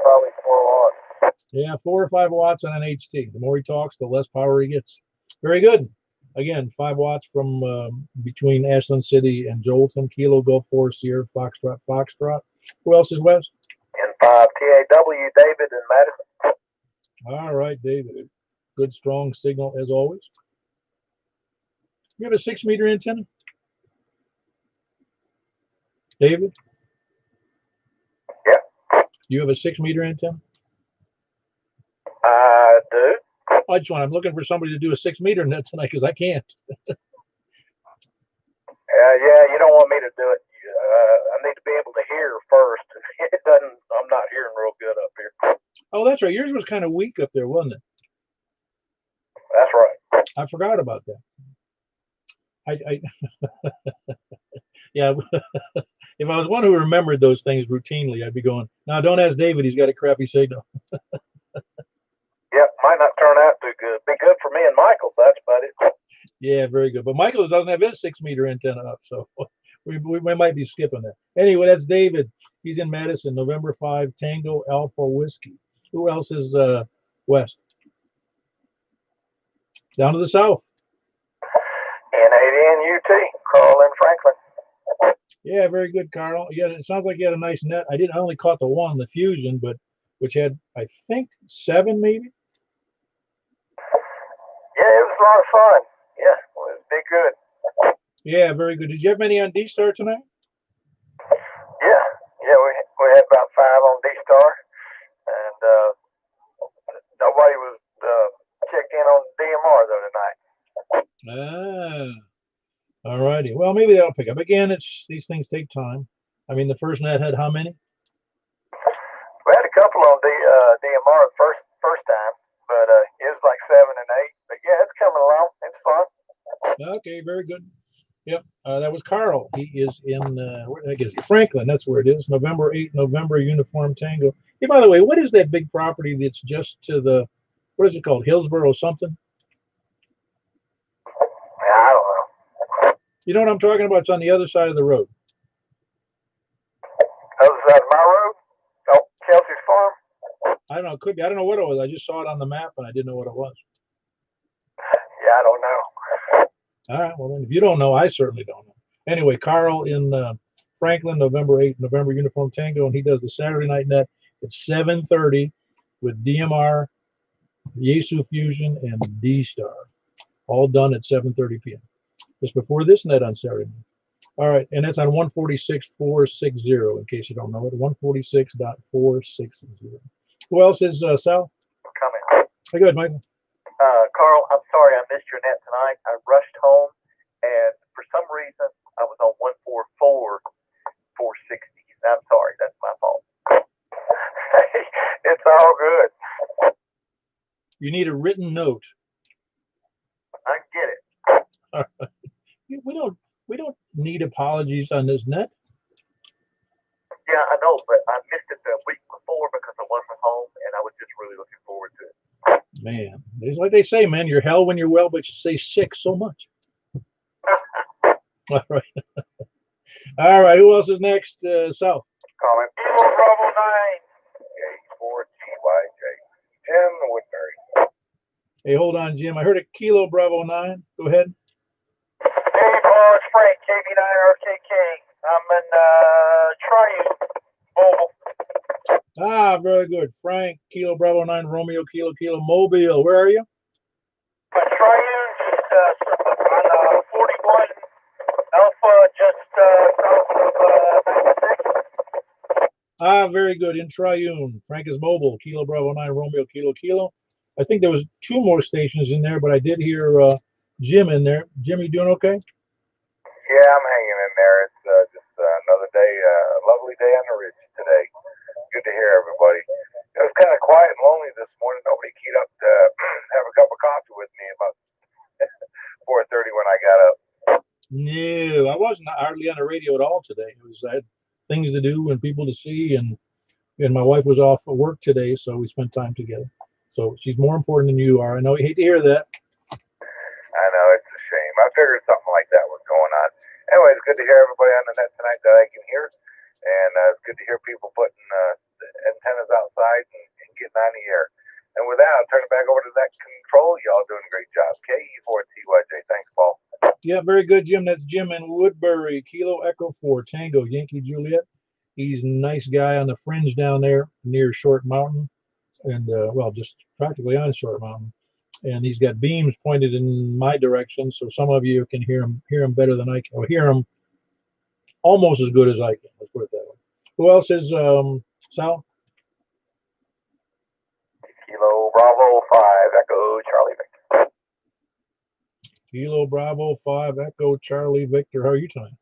4 watts. Yeah, 4 or 5 watts on an HT. The more he talks, the less power he gets. Very good. Again, 5 watts from between Ashland City and Joelton. Kilo Golf 4 Sierra Foxtrot. Who else is Wes? And 5 TAW, David and Madison. All right, David. Good, strong signal as always. You have a 6-meter antenna? David? Yeah. You have a 6-meter antenna? I do. I'm looking for somebody to do a 6-meter net tonight because I can't. Yeah, you don't want me to do it. I need to be able to hear first. It doesn't. I'm not hearing real good up here. Oh, that's right. Yours was kind of weak up there, wasn't it? That's right. I forgot about that. I yeah. If I was one who remembered those things routinely, I'd be going, no, don't ask David. He's got a crappy signal. Yep, might not turn out too good. Be good for me and Michael. That's about it. Yeah, very good. But Michael doesn't have his 6-meter antenna up, so we might be skipping that. Anyway, that's David. He's in Madison, November 5, Tango Alpha Whiskey. Who else is west? Down to the south. N80 UT, Carl and Franklin. Yeah, very good, Carl. Yeah, it sounds like you had a nice net. I only caught the one, the Fusion, but which had, I think, 7 maybe. Yeah, it was a lot of fun. Yeah, it was big good. Yeah, very good. Did you have many on D-Star tonight? Yeah, we had about 5 on D-Star, and nobody was checked in on DMR though tonight. All righty. Well, maybe that'll pick up. Again, these things take time. I mean, the first net had how many? We had a couple on DMR the first time, but it was like 7 and 8. But yeah, it's coming along. It's fun. Okay, very good. Yep, that was Carl. He is in, I guess, Franklin. That's where it is. November 8, November Uniform Tango. Hey, by the way, what is that big property that's just to the, what is it called? Hillsboro something? Yeah, I don't know. You know what I'm talking about? It's on the other side of the road. Other side of my road? Oh, Kelsey's Farm? I don't know. It could be. I don't know what it was. I just saw it on the map and I didn't know what it was. Yeah, I don't know. All right. Well, then, if you don't know, I certainly don't know. Anyway, Carl in Franklin, November 8, November Uniform Tango, and he does the Saturday night net at 7:30 with DMR, Yaesu Fusion, and D-Star, all done at 7:30 p.m. Just before this net on Saturday night. All right, and that's on 146.460, in case you don't know it, 146.460. Who else is Sal? Coming. Hey, go ahead, Michael. Carl, I'm sorry I missed your net tonight. I rushed home, and for some reason, I was on 144.460. I'm sorry, that's my fault. It's all good. You need a written note. I get it. We don't need apologies on this net. Yeah, I know, but I missed it the week before because I wasn't home, and I was just really looking forward to it. Man, it's like they say, man, you're hell when you're well, but you say sick so much. All right. All right, who else is next? Sal. Comment. Kilo Bravo 9. K4GYJ. Jim Woodbury. Hey, hold on, Jim. I heard a Kilo Bravo 9. Go ahead. Hey, Paul, it's Frank, KB9RKK. I'm in Triune, Mobile. Ah, very good. Frank, Kilo Bravo 9, Romeo, Kilo Mobile. Where are you? Triune, just on 41 Alpha, just south of 96. Ah, very good. In Triune. Frank is mobile. Kilo Bravo 9, Romeo, Kilo. I think there was 2 more stations in there, but I did hear Jim in there. Jim, you doing okay? Yeah, I'm hanging in there. It's just another day, lovely day on the ridge today. Good to hear everybody. It was kind of quiet and lonely this morning. Nobody keyed up to have a cup of coffee with me about 4:30 when I got up. No, I wasn't hardly on the radio at all today. I had things to do and people to see, and my wife was off of work today, so we spent time together. So she's more important than you are. I know you hate to hear that. I know, it's a shame. I figured something like that was going on. Anyway, it's good to hear everybody on the net tonight that I can hear. And it's good to hear people putting the antennas outside and getting on the air. And with that, I'll turn it back over to that control. Y'all doing a great job. KE4TYJ. Thanks, Paul. Yeah, very good, Jim. That's Jim in Woodbury. Kilo Echo 4, Tango, Yankee Juliet. He's a nice guy on the fringe down there near Short Mountain. And, well, just practically on Short Mountain. And he's got beams pointed in my direction, so some of you can hear him better than I can, or hear him almost as good as I can. Let's put it that way. Who else is Sal? Kilo Bravo 5 Echo Charlie Victor. Kilo Bravo 5 Echo Charlie Victor. How are you tonight?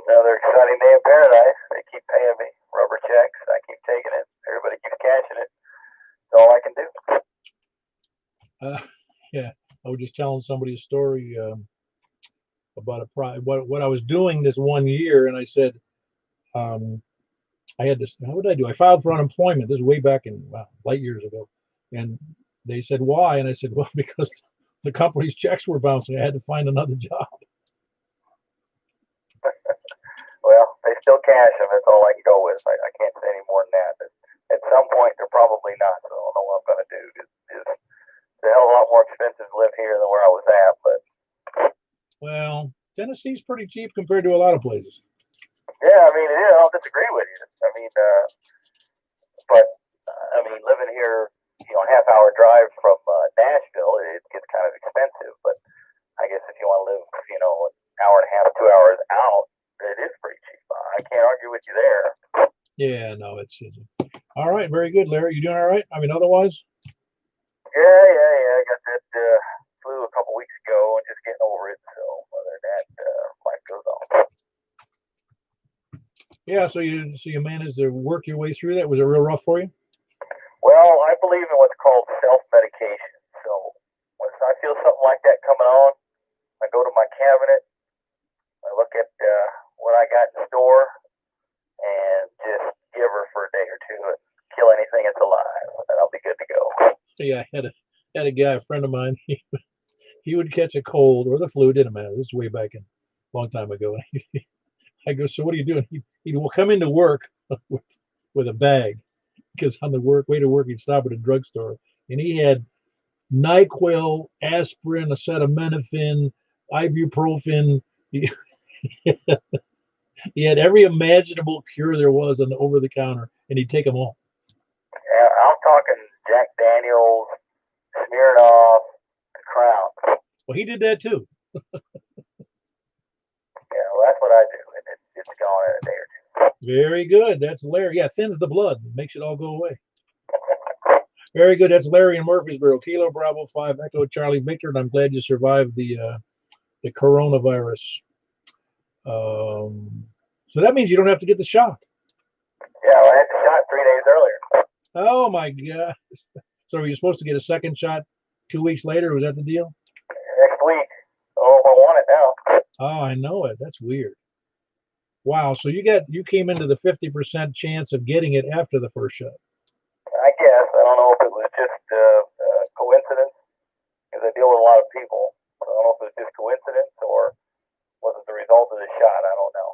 Another exciting day in paradise. They keep paying me rubber checks. I keep taking it. Everybody keeps cashing it. That's all I can do. Yeah, I was just telling somebody a story about what I was doing this one year, and I said I had this. How would I do? I filed for unemployment. This is way back in light years ago, and they said why, and I said, well, because the company's checks were bouncing. I had to find another job. Well, they still cash them. That's all I can go with. I can't say any more than that. At some point, they're probably not. So I don't know what I'm going to do. It's a hell of a lot more expensive to live here than where I was at. But well, Tennessee's pretty cheap compared to a lot of places. yeah, I mean, I don't disagree with you. I mean, but living here, half-hour drive from Nashville, it gets kind of expensive. But I guess if you want to live, an hour and a half, 2 hours out, it is pretty cheap. I can't argue with you there. Yeah, no, it's all right. Very good, Larry. You doing all right? I mean, otherwise. Yeah. I got that flu a couple weeks ago and just getting over it. So other than that, life goes on. Yeah, so you managed to work your way through that. Was it real rough for you? Well, I believe in what's called self-medication. So once I feel something like that coming on, I go to my cabinet, I look at what I got in store, and just give her for a day or two and kill anything that's alive, and I'll be good to go. Yeah, I had a guy, a friend of mine. He would catch a cold or the flu. Didn't matter. This is way back a long time ago. I go, so what are you doing? He will come into work with a bag, because on the way to work, he'd stop at a drugstore, and he had NyQuil, aspirin, acetaminophen, ibuprofen. He had every imaginable cure there was on the over the counter, and he'd take them all. Yeah, I'm talking Jack Daniels, Smirnoff, Crown. Well, he did that too. Yeah, well, that's what I do, and it's gone in a day or two. Very good. That's Larry. Yeah, thins the blood, makes it all go away. Very good. That's Larry in Murfreesboro. Kilo Bravo 5 Echo Charlie Victor, and I'm glad you survived the coronavirus. So that means you don't have to get the shot. Yeah, well, I had the shot 3 days earlier. Oh my God! So are you supposed to get a second shot 2 weeks later? Was that the deal? Next week. Oh, I want it now. Oh, I know it. That's weird. Wow. So you came into the 50% chance of getting it after the first shot. I guess. I don't know if it was just coincidence, because I deal with a lot of people. So I don't know if it was just coincidence or was it the result of the shot. I don't know.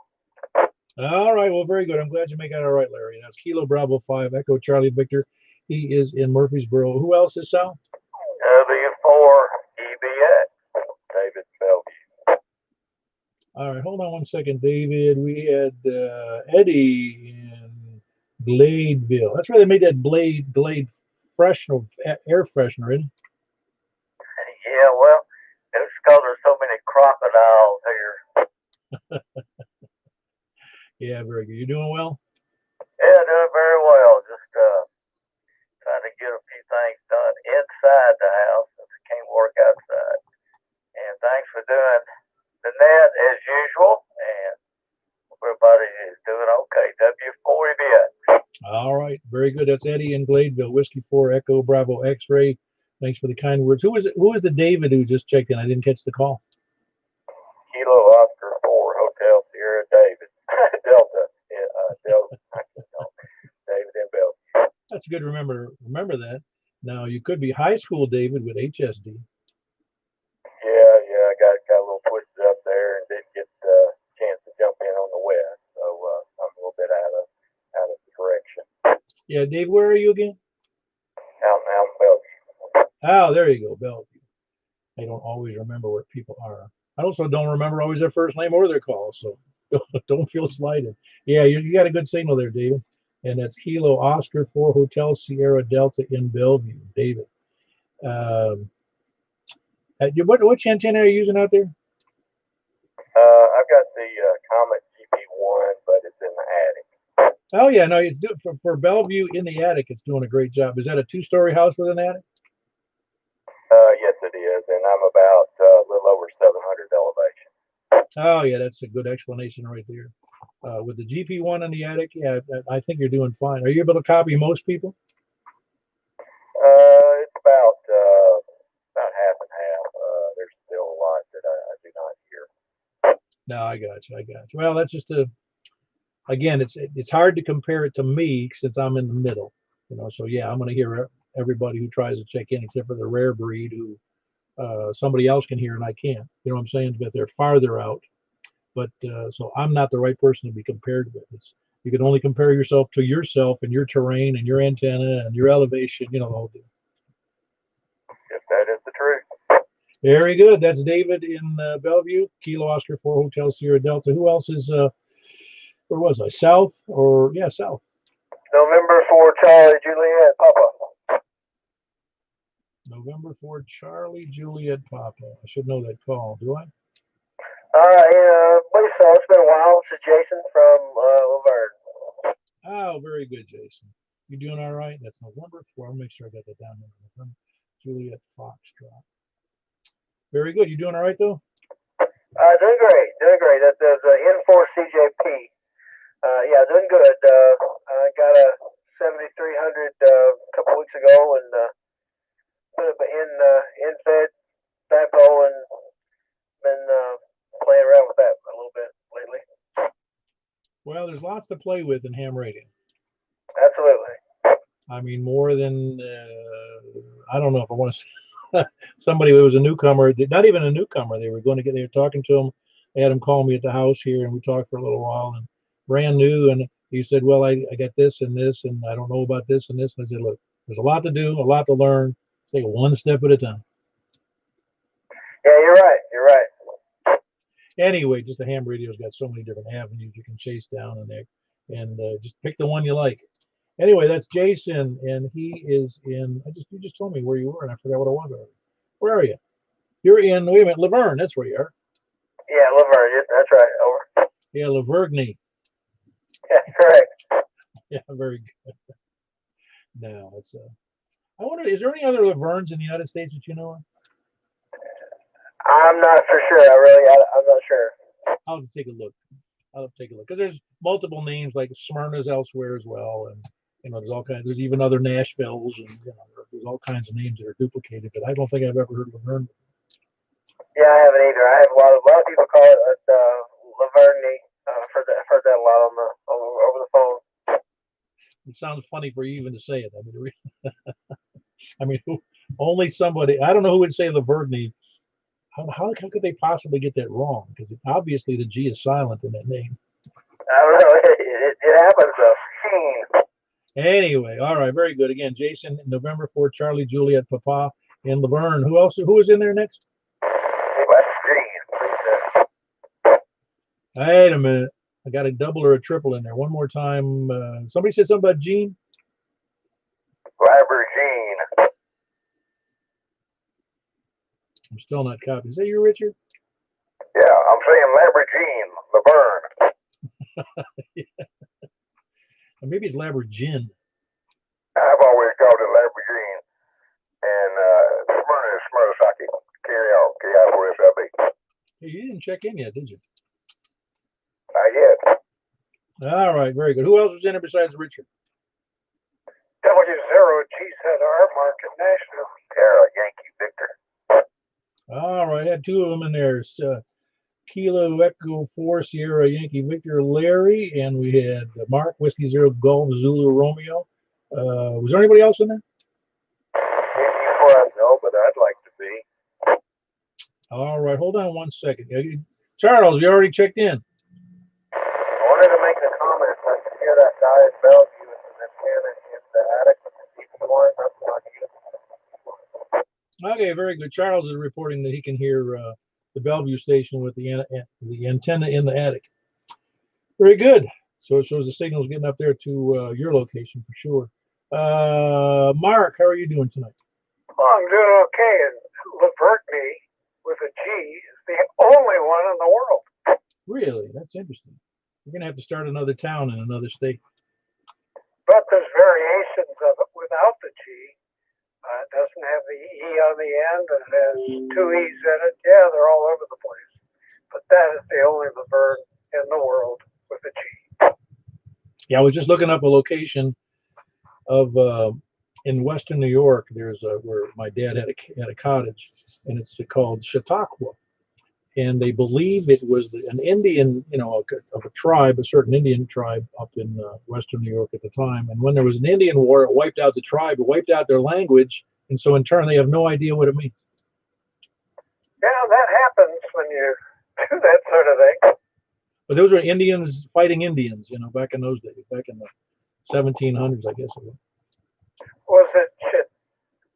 All right. Well, very good. I'm glad you make it all right, Larry. That's Kilo Bravo 5 Echo Charlie Victor. He is in Murfreesboro. Who else is Sal? W4 EBS. David Bellevue. All right. Hold on one second, David. We had Eddie in Gladeville. That's where they made that Glade freshener, air freshener, isn't it? Yeah, well, it's because there's so many crocodiles here. Yeah, very good. You doing well? Yeah, doing very well. Just trying to get a few things done inside the house since I can't work outside. And thanks for doing the net as usual, and everybody is doing okay. W4 event. All right, very good. That's Eddie in Gladeville, Whiskey 4 Echo Bravo X-ray. Thanks for the kind words. Who was it? Who was the David who just checked in? I didn't catch the call. Kilo Oscar 4 Hotel Sierra David Delta. Delta. David in Bellevue. That's good. Remember that. Now you could be high school David with HSD. Yeah, I got a little twisted up there and didn't get the chance to jump in on the west, so I'm a little bit out of the direction. Yeah, Dave, where are you again? Out in Bellevue. Oh, there you go, Bellevue. I don't always remember where people are. I also don't remember always their first name or their call, so don't feel slighted. Yeah, you got a good signal there, David. And that's Kilo Oscar 4 Hotel Sierra Delta in Bellevue, David. Which antenna are you using out there? I've got the Comet GP1, but it's in the attic. Oh yeah, no, it's for Bellevue in the attic. It's doing a great job. Is that a 2-story house with an attic? Yes, it is, and I'm about a little over 700 elevation. Oh yeah, that's a good explanation right there. With the GP1 in the attic, yeah, I think you're doing fine. Are you able to copy most people? It's about half and half. There's still a lot that I do not hear. No, I got you. Well, that's just again, it's hard to compare it to me since I'm in the middle, So yeah, I'm going to hear everybody who tries to check in, except for the rare breed who somebody else can hear and I can't. You know what I'm saying? But they're farther out. But so I'm not the right person to be compared with. You can only compare yourself to yourself and your terrain and your antenna and your elevation. The whole deal. If that is the truth. Very good. That's David in Bellevue, Kilo Oscar 4 Hotel Sierra Delta. Who else is? Where was I? South or yeah, South. November 4 Charlie Juliet Papa. November 4 Charlie Juliet Papa. I should know that call. Do I? Believe so. It's been a while. This is Jason from Laverne. Oh, very good, Jason. You doing all right? That's November 4. I'll make sure I got that down there. November Juliet Foxtrot. Very good. You doing all right though? Doing great. That's N4 CJP. Yeah, doing good. I got a 7300 a couple weeks ago and put up an in-fed dipole and been playing around with that a little bit lately. Well, there's lots to play with in ham radio. Absolutely. I mean, more than I don't know if I want to say somebody who was a newcomer, not even a newcomer. They were talking to him. They had him call me at the house here, and we talked for a little while. And brand new, and he said, "Well, I got this, and I don't know about this and this." And I said, "Look, there's a lot to do, a lot to learn. Take it one step at a time." Yeah, you're right. Anyway, just the ham radio's got so many different avenues you can chase down in there, and just pick the one you like. Anyway, that's Jason, and he is in. You just told me where you were, and I forgot what it was. Where are you? You're in. Wait a minute, Laverne. That's where you are. Yeah, Laverne. That's right. Over. Yeah, Lavergne. Yeah, correct. Yeah, very good. No, it's I wonder, is there any other Lavernes in the United States that you know of? I'm not for sure. I'm not sure. I'll have to take a look. Because there's multiple names like Smyrna's elsewhere as well, and there's all kinds. There's even other Nashvilles, and there's all kinds of names that are duplicated. But I don't think I've ever heard of Laverne. Yeah, I haven't either. I have a lot of people call it Laverne. I've heard that a lot over the phone. It sounds funny for you even to say it. I mean, only somebody. I don't know who would say Laverne. How could they possibly get that wrong? Because obviously the G is silent in that name. I don't know. It happens though. Anyway, all right, very good. Again, Jason, November 4, Charlie Juliet Papa in Laverne. Who else? Who is in there next? Wait a minute. I got a double or a triple in there. One more time. Somebody said something about Gene? Gene. I'm still not copying. Is that you, Richard? Yeah, I'm saying Laverne. Yeah. Maybe it's Labergin. I've always called it Lamborghini. And Smyrna is Smyrna Saki. Carry on for SLB. Hey, you didn't check in yet, did you? I did. All right, very good. Who else was in it besides Richard? W0GZR Market National. Sierra Yankee Victor. All right, had two of them in there. Kilo Echo 4 Sierra Yankee Victor Larry, and we had Mark Whiskey 0 Golf Zulu Romeo. Was there anybody else in there? No, but I'd like to be. All right, hold on one second. Charles, you already checked in. I wanted to make a comment. I can hear that guy at Bellevue with an antenna in the attic with the deep horn. That's not you. Okay, very good. Charles is reporting that he can hear the Bellevue station with the antenna in the attic. Very good. So it shows the signal's getting up there to your location for sure. Mark, how are you doing tonight? Well, I'm doing okay. And Lavertney with a G is the only one in the world. Really? That's interesting. We're going to have to start another town in another state. But there's variations of it without the G. It doesn't have the E on the end. It has two E's in it. Yeah, they're all over the place. But that is the only Laverne in the world with a G. Yeah, I was just looking up a location of in Western New York. There's where my dad had a cottage, and it's called Chautauqua. And they believe it was an Indian, of a tribe, a certain Indian tribe up in Western New York at the time. And when there was an Indian war, it wiped out the tribe, it wiped out their language. And so in turn, they have no idea what it means. Yeah, that happens when you do that sort of thing. But those were Indians fighting Indians, back in those days, back in the 1700s, I guess it was. Was it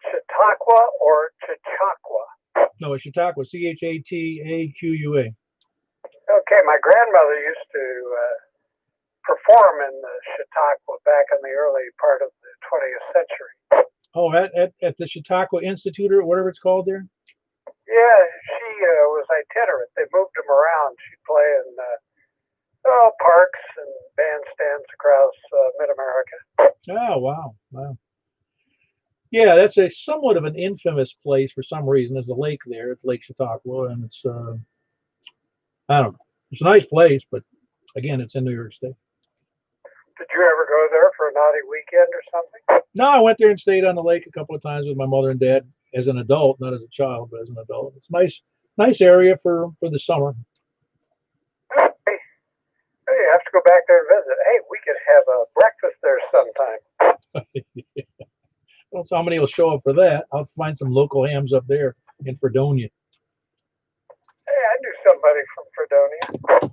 Chautauqua or Chautauqua? No, it's Chautauqua, Chattaqua. Okay, my grandmother used to perform in the Chautauqua back in the early part of the 20th century. Oh, at the Chautauqua Institute or whatever it's called there? Yeah, she was itinerant. They moved them around. She'd play in parks and bandstands across mid-America. Oh, wow. Yeah, that's a somewhat of an infamous place for some reason. There's a lake there. It's Lake Chautauqua, and it's, I don't know. It's a nice place, but again, it's in New York State. Did you ever go there for a naughty weekend or something? No, I went there and stayed on the lake a couple of times with my mother and dad as an adult, not as a child, but as an adult. It's nice area for the summer. Hey, you have to go back there and visit. Hey, we could have a breakfast there sometime. I don't know how many will show up for that. I'll find some local hams up there in Fredonia. Hey, I knew somebody from Fredonia.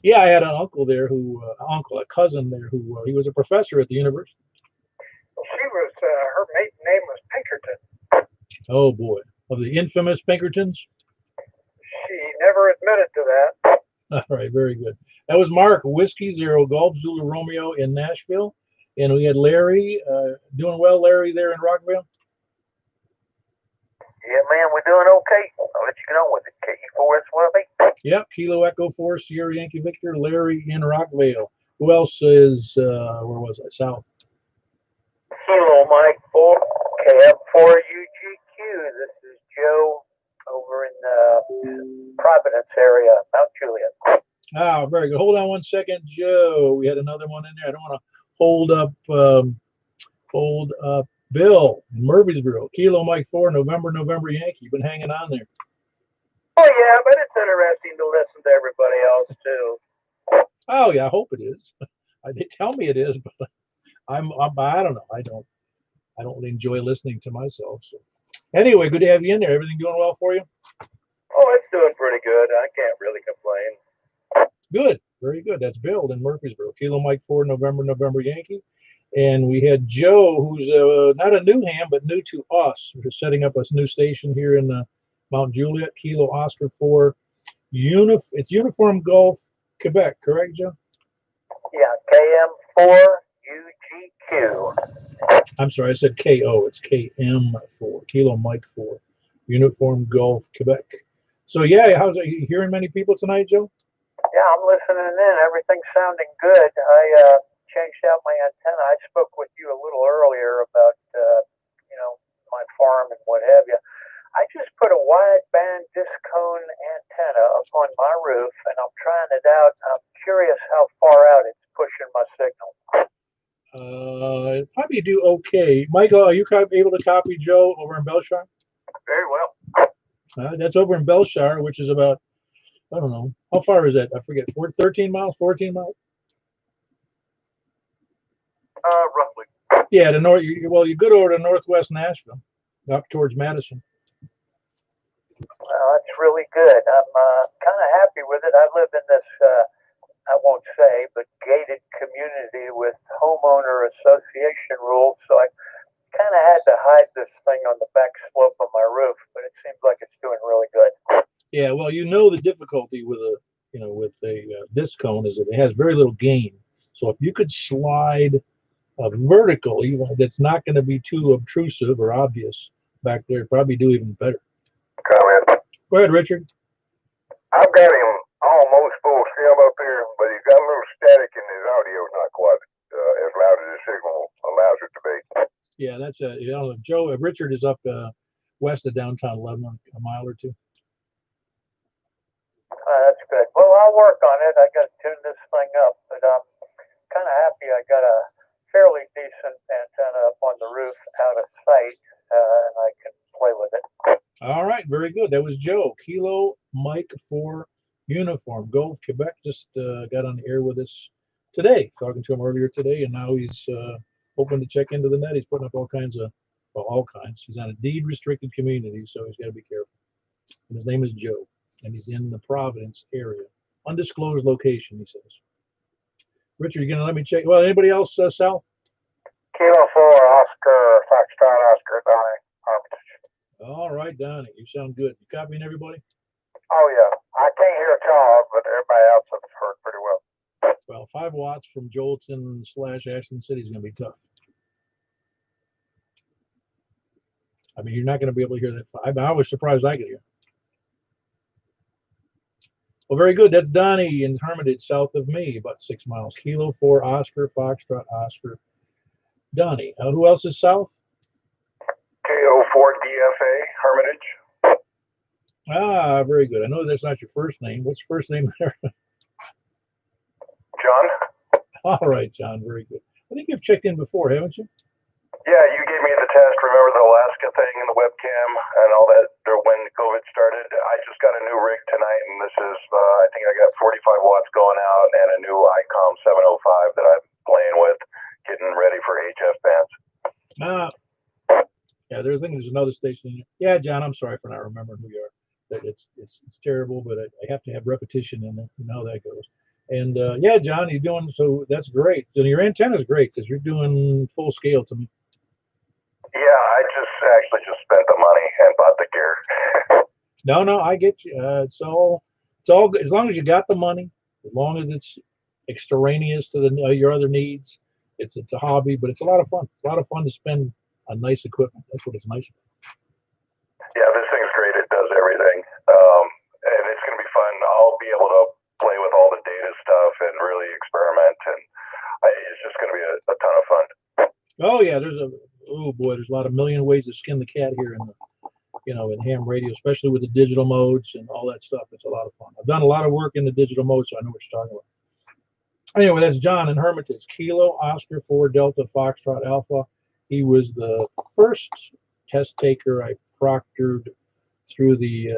Yeah, I had an uncle there a cousin there who he was a professor at the university. She was, her maiden name was Pinkerton. Oh boy, of the infamous Pinkertons? She never admitted to that. All right, very good. That was Mark, Whiskey 0 Golf Zulu Romeo in Nashville. And we had Larry, doing well, Larry, there in Rockville? Yeah, man, we're doing okay. I'll let you get on with it. KE4 with me? Yep, Kilo Echo 4, Sierra Yankee Victor, Larry in Rockville. Who else is, where was I, south? Kilo Mike 4, KM4UGQ. This is Joe over in the Providence area, Mount Juliet. Ah, very good. Hold on one second, Joe. We had another one in there. I don't want to hold up Bill in Murfreesboro. Kilo Mike 4, November Yankee. You've been hanging on there. Oh, yeah, but it's interesting to listen to everybody else, too. Oh, yeah, I hope it is. They tell me it is, but I don't know. I don't really enjoy listening to myself. So anyway, good to have you in there. Everything doing well for you? Oh, it's doing pretty good. I can't really complain. Good. Very good. That's Bill in Murfreesboro. Kilo Mike 4, November Yankee. And we had Joe, who's not a new ham, but new to us. We're setting up a new station here in Mount Juliet. Kilo Oscar 4. It's Uniform Golf, Quebec, correct, Joe? Yeah, KM4UGQ. I'm sorry, I said KO. It's KM4. Kilo Mike 4. Uniform Golf, Quebec. So, yeah, are you hearing many people tonight, Joe? Yeah, I'm listening in. Everything's sounding good. I changed out my antenna. I spoke with you a little earlier about, my farm and what have you. I just put a wideband disc cone antenna up on my roof, and I'm trying it out. I'm curious how far out it's pushing my signal. Probably do okay. Michael, are you able to copy Joe over in Belshire? Very well. That's over in Belshire, which is about, I don't know, how far is that? I forget, 13 miles, 14 miles? Roughly. Yeah, the north. Well, you go over to northwest Nashville, up towards Madison. Well, that's really good. I'm kind of happy with it. I live in this, I won't say, but gated community with homeowner association rules, so I kind of had to hide this thing on the back slope of my roof, but it seems like it's doing really good. Yeah, well, you know the difficulty with a disc cone is that it has very little gain. So if you could slide vertical, even that's not going to be too obtrusive or obvious back there, probably do even better. Comment. Go ahead, Richard. I've got him almost full stem up here, but he's got a little static in his audio. Not quite as loud as his signal allows it to be. Yeah, that's Joe. Richard is up west of downtown Lebanon, a mile or two. That's good. Well, I'll work on it. I got to tune this thing up, but I'm kind of happy I got a fairly decent antenna up on the roof out of sight, and I can play with it. All right, very good. That was Joe. Kilo Mike 4 Uniform Golf Quebec just got on the air with us today. Talking to him earlier today, and now he's hoping to check into the net. He's putting up all kinds. He's on a deed restricted community, so he's got to be careful. And his name is Joe, and he's in the Providence area, undisclosed location. He says. Richard, you gonna let me check? Well, anybody else, Sal? Kilo 4 Oscar Foxtrot Oscar Donnie. All right, Donnie, you sound good. You copying everybody? Oh yeah, I can't hear a dog, but everybody else has heard pretty well. Well, 5 watts from Jolton / Ashland City is going to be tough. I mean, you're not going to be able to hear that. I was surprised I could hear. Well, very good. That's Donnie in Hermitage, south of me, about 6 miles. Kilo 4 Oscar Foxtrot Oscar. Donnie. Who else is south? KO4 DFA Hermitage. Ah, very good. I know that's not your first name. What's your first name there? John? All right, John. Very good. I think you've checked in before, haven't you? Yeah, you gave me the test. Remember the Alaska thing and the webcam and all that when COVID started? I just got a new rig tonight, and this is, I think I got 45 watts going out and a new ICOM 705 that I'm playing with, getting ready for HF bands. Yeah, there's another station in here. Yeah, John, I'm sorry for not remembering who you are. It's terrible, but I have to have repetition in it. You know how that goes. And yeah, John, you're doing so. That's great. And your antenna's great because you're doing full scale to me. Yeah, I actually just spent the money and bought the gear. No, I get you. It's all good. As long as you got the money, as long as it's extraneous to your other needs. It's a hobby, but it's a lot of fun. It's a lot of fun to spend on nice equipment. That's what it's nice about. Yeah, this thing's great. It does everything. And it's going to be fun. I'll be able to play with all the data stuff and really experiment. And it's just going to be a ton of fun. Oh, yeah. There's a lot of million ways to skin the cat here in ham radio, especially with the digital modes and all that stuff. It's a lot of fun. I've done a lot of work in the digital mode, so I know what you're talking about. Anyway, that's John in Hermitage. Kilo Oscar 4 Delta Foxtrot Alpha. He was the first test taker I proctored through the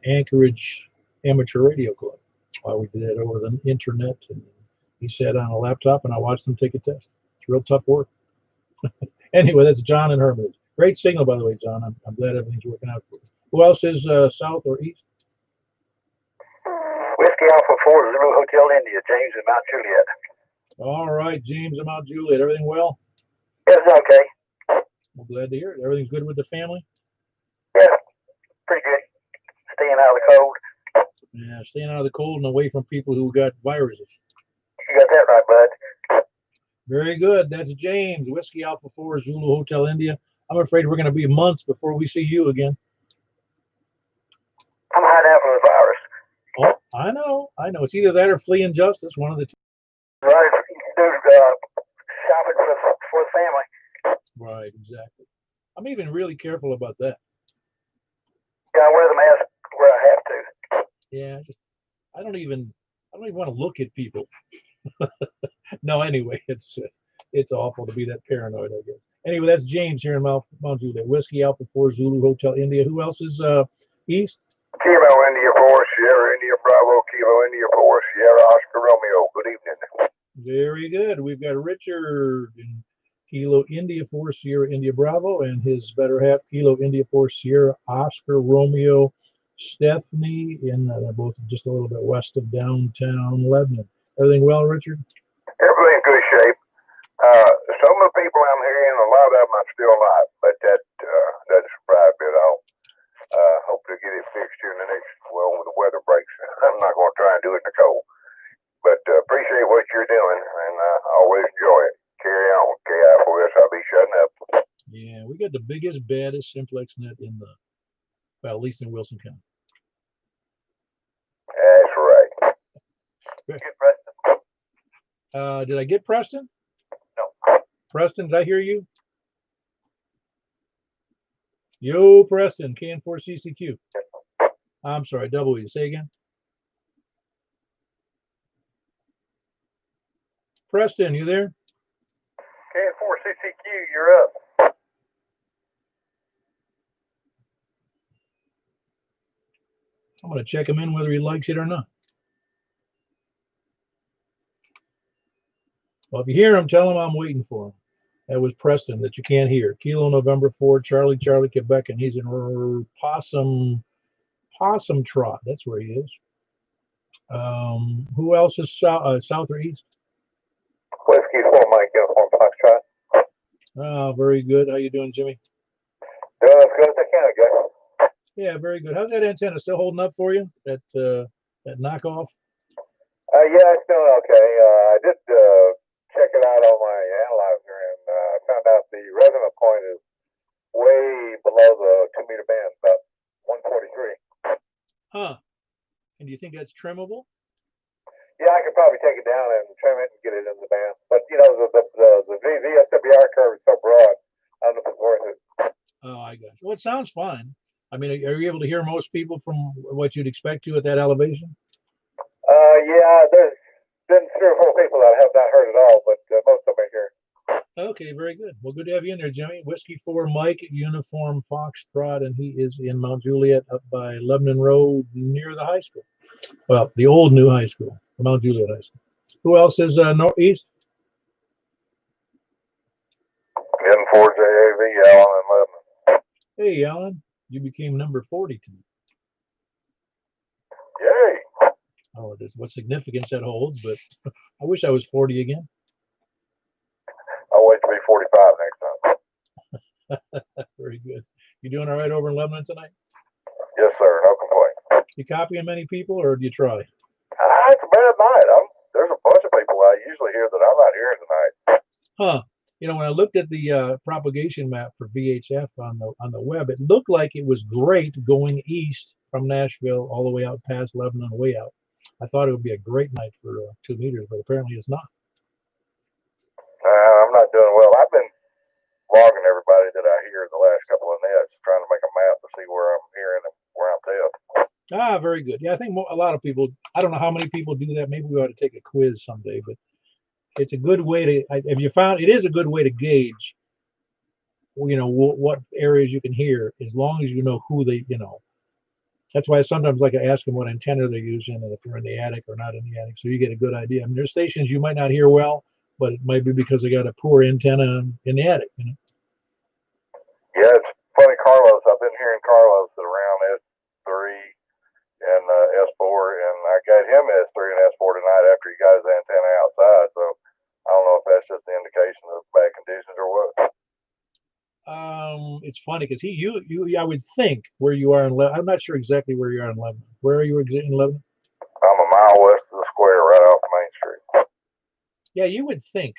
Anchorage Amateur Radio Club. We did that over the internet, and he sat on a laptop, and I watched him take a test. It's real tough work. Anyway, that's John in Hermitage. Great signal, by the way, John. I'm glad everything's working out for you. Who else is south or east? Whiskey Alpha 4 Zulu Hotel India, James and Mount Juliet. All right, James and Mount Juliet. Everything well? It's okay. I'm glad to hear it. Everything's good with the family? Yeah, pretty good. Staying out of the cold. Yeah, staying out of the cold and away from people who got viruses. You got that right, bud. Very good. That's James, Whiskey Alpha 4 Zulu Hotel India. I'm afraid we're going to be months before we see you again. I'm hiding out from the virus. Oh, I know. It's either that or fleeing justice, one of the two. Right, shopping for the family. Right, exactly. I'm even really careful about that. Yeah, I wear the mask where I have to. Yeah, I don't even want to look at people. No, anyway, it's awful to be that paranoid, I guess. Anyway, that's James here in Mount Juliet. Whiskey Alpha 4 Zulu Hotel India. Who else is east? Kilo India 4, Sierra India Bravo, Kilo India 4, Sierra Oscar Romeo. Good evening. Very good. We've got Richard in Kilo India 4 Sierra India Bravo and his better half Kilo India 4 Sierra Oscar Romeo. Stephanie in both just a little bit west of downtown Lebanon. Everything well, Richard? Everything's good shape. Some of the people I'm hearing, a lot of them I'm still alive, but that doesn't surprise me at all. Hope to get it fixed here in the next, when the weather breaks. I'm not going to try and do it in the cold, but appreciate what you're doing, and always enjoy it. Carry on, KI4S. I'll be shutting up. Yeah, we got the biggest, baddest Simplexnet in at least in Wilson County. That's right. Get Preston. Did I get Preston? No. Preston, did I hear you? Yo, Preston, KN4CCQ. I'm sorry, W. Say again. Preston, you there? KN4CCQ, you're up. I'm going to check him in whether he likes it or not. Well, if you hear him, tell him I'm waiting for him. That was Preston that you can't hear. Kilo November 4, Charlie Quebec, and he's in Possum Trot. That's where he is. Who else is south or east? Whiskey 4 Mike Uniform Foxtrot. Oh, very good. How you doing, Jimmy? Doing as good as I can, I guess. Yeah, very good. How's that antenna still holding up for you? That knockoff? Yeah, it's doing okay. I did check it out on my analyzer, and I found out the resonant point is way below the 2-meter band, about 143. Huh. And do you think that's trimmable? Yeah, I could probably take it down and trim it and get it in the band. But, you know, the VSWR curve is so broad, I don't know if it's worth it. Oh, I got you. Well, it sounds fine. I mean, are you able to hear most people from what you'd expect to at that elevation? Yeah, there's been 3 or 4 people that I have not heard at all, but most of them are here. Okay, very good. Well, good to have you in there, Jimmy. Whiskey 4 Mike, Uniform Foxtrot, and he is in Mount Juliet up by Lebanon Road near the high school. Well, the old new high school, Mount Juliet High School. Who else is northeast? N4JAV, Alan and Lebanon. Hey, Alan, you became number 40 tonight. Yay! Oh, what significance that holds, but I wish I was 40 again. I'll wait to be 45 next time. Very good. You doing all right over in Lebanon tonight? Yes, sir. No complaints. You copying many people, or do you try? It's a bad night. There's a bunch of people I usually hear that I'm not hearing tonight. Huh. You know, when I looked at the propagation map for VHF on the web, it looked like it was great going east from Nashville all the way out past Lebanon, way out. I thought it would be a great night for 2 meters, but apparently it's not. I'm not doing well. I've been logging everybody that I hear the last couple of nets, trying to make a map to see where I'm hearing and where I'm deaf. Ah, very good. Yeah, I think a lot of people, I don't know how many people do that. Maybe we ought to take a quiz someday, but it's a good way to, if you found, it is a good way to gauge, you know, what areas you can hear, as long as you know who they, you know. That's why I sometimes like to ask them what antenna they're using and if they're in the attic or not in the attic, so you get a good idea. I mean, there's stations you might not hear well, but it might be because they got a poor antenna in the attic, you know. Yeah, it's funny, Carlos. I've been hearing Carlos around S3 and S4, and I got him S3 and S4 tonight after he got his antenna outside. So I don't know if that's just the indication of bad conditions or what. It's funny because I would think where you are in Lebanon. I'm not sure exactly where you are in Lebanon. Where are you in Lebanon? I'm a mile west of the square, right off Main Street. Yeah, you would think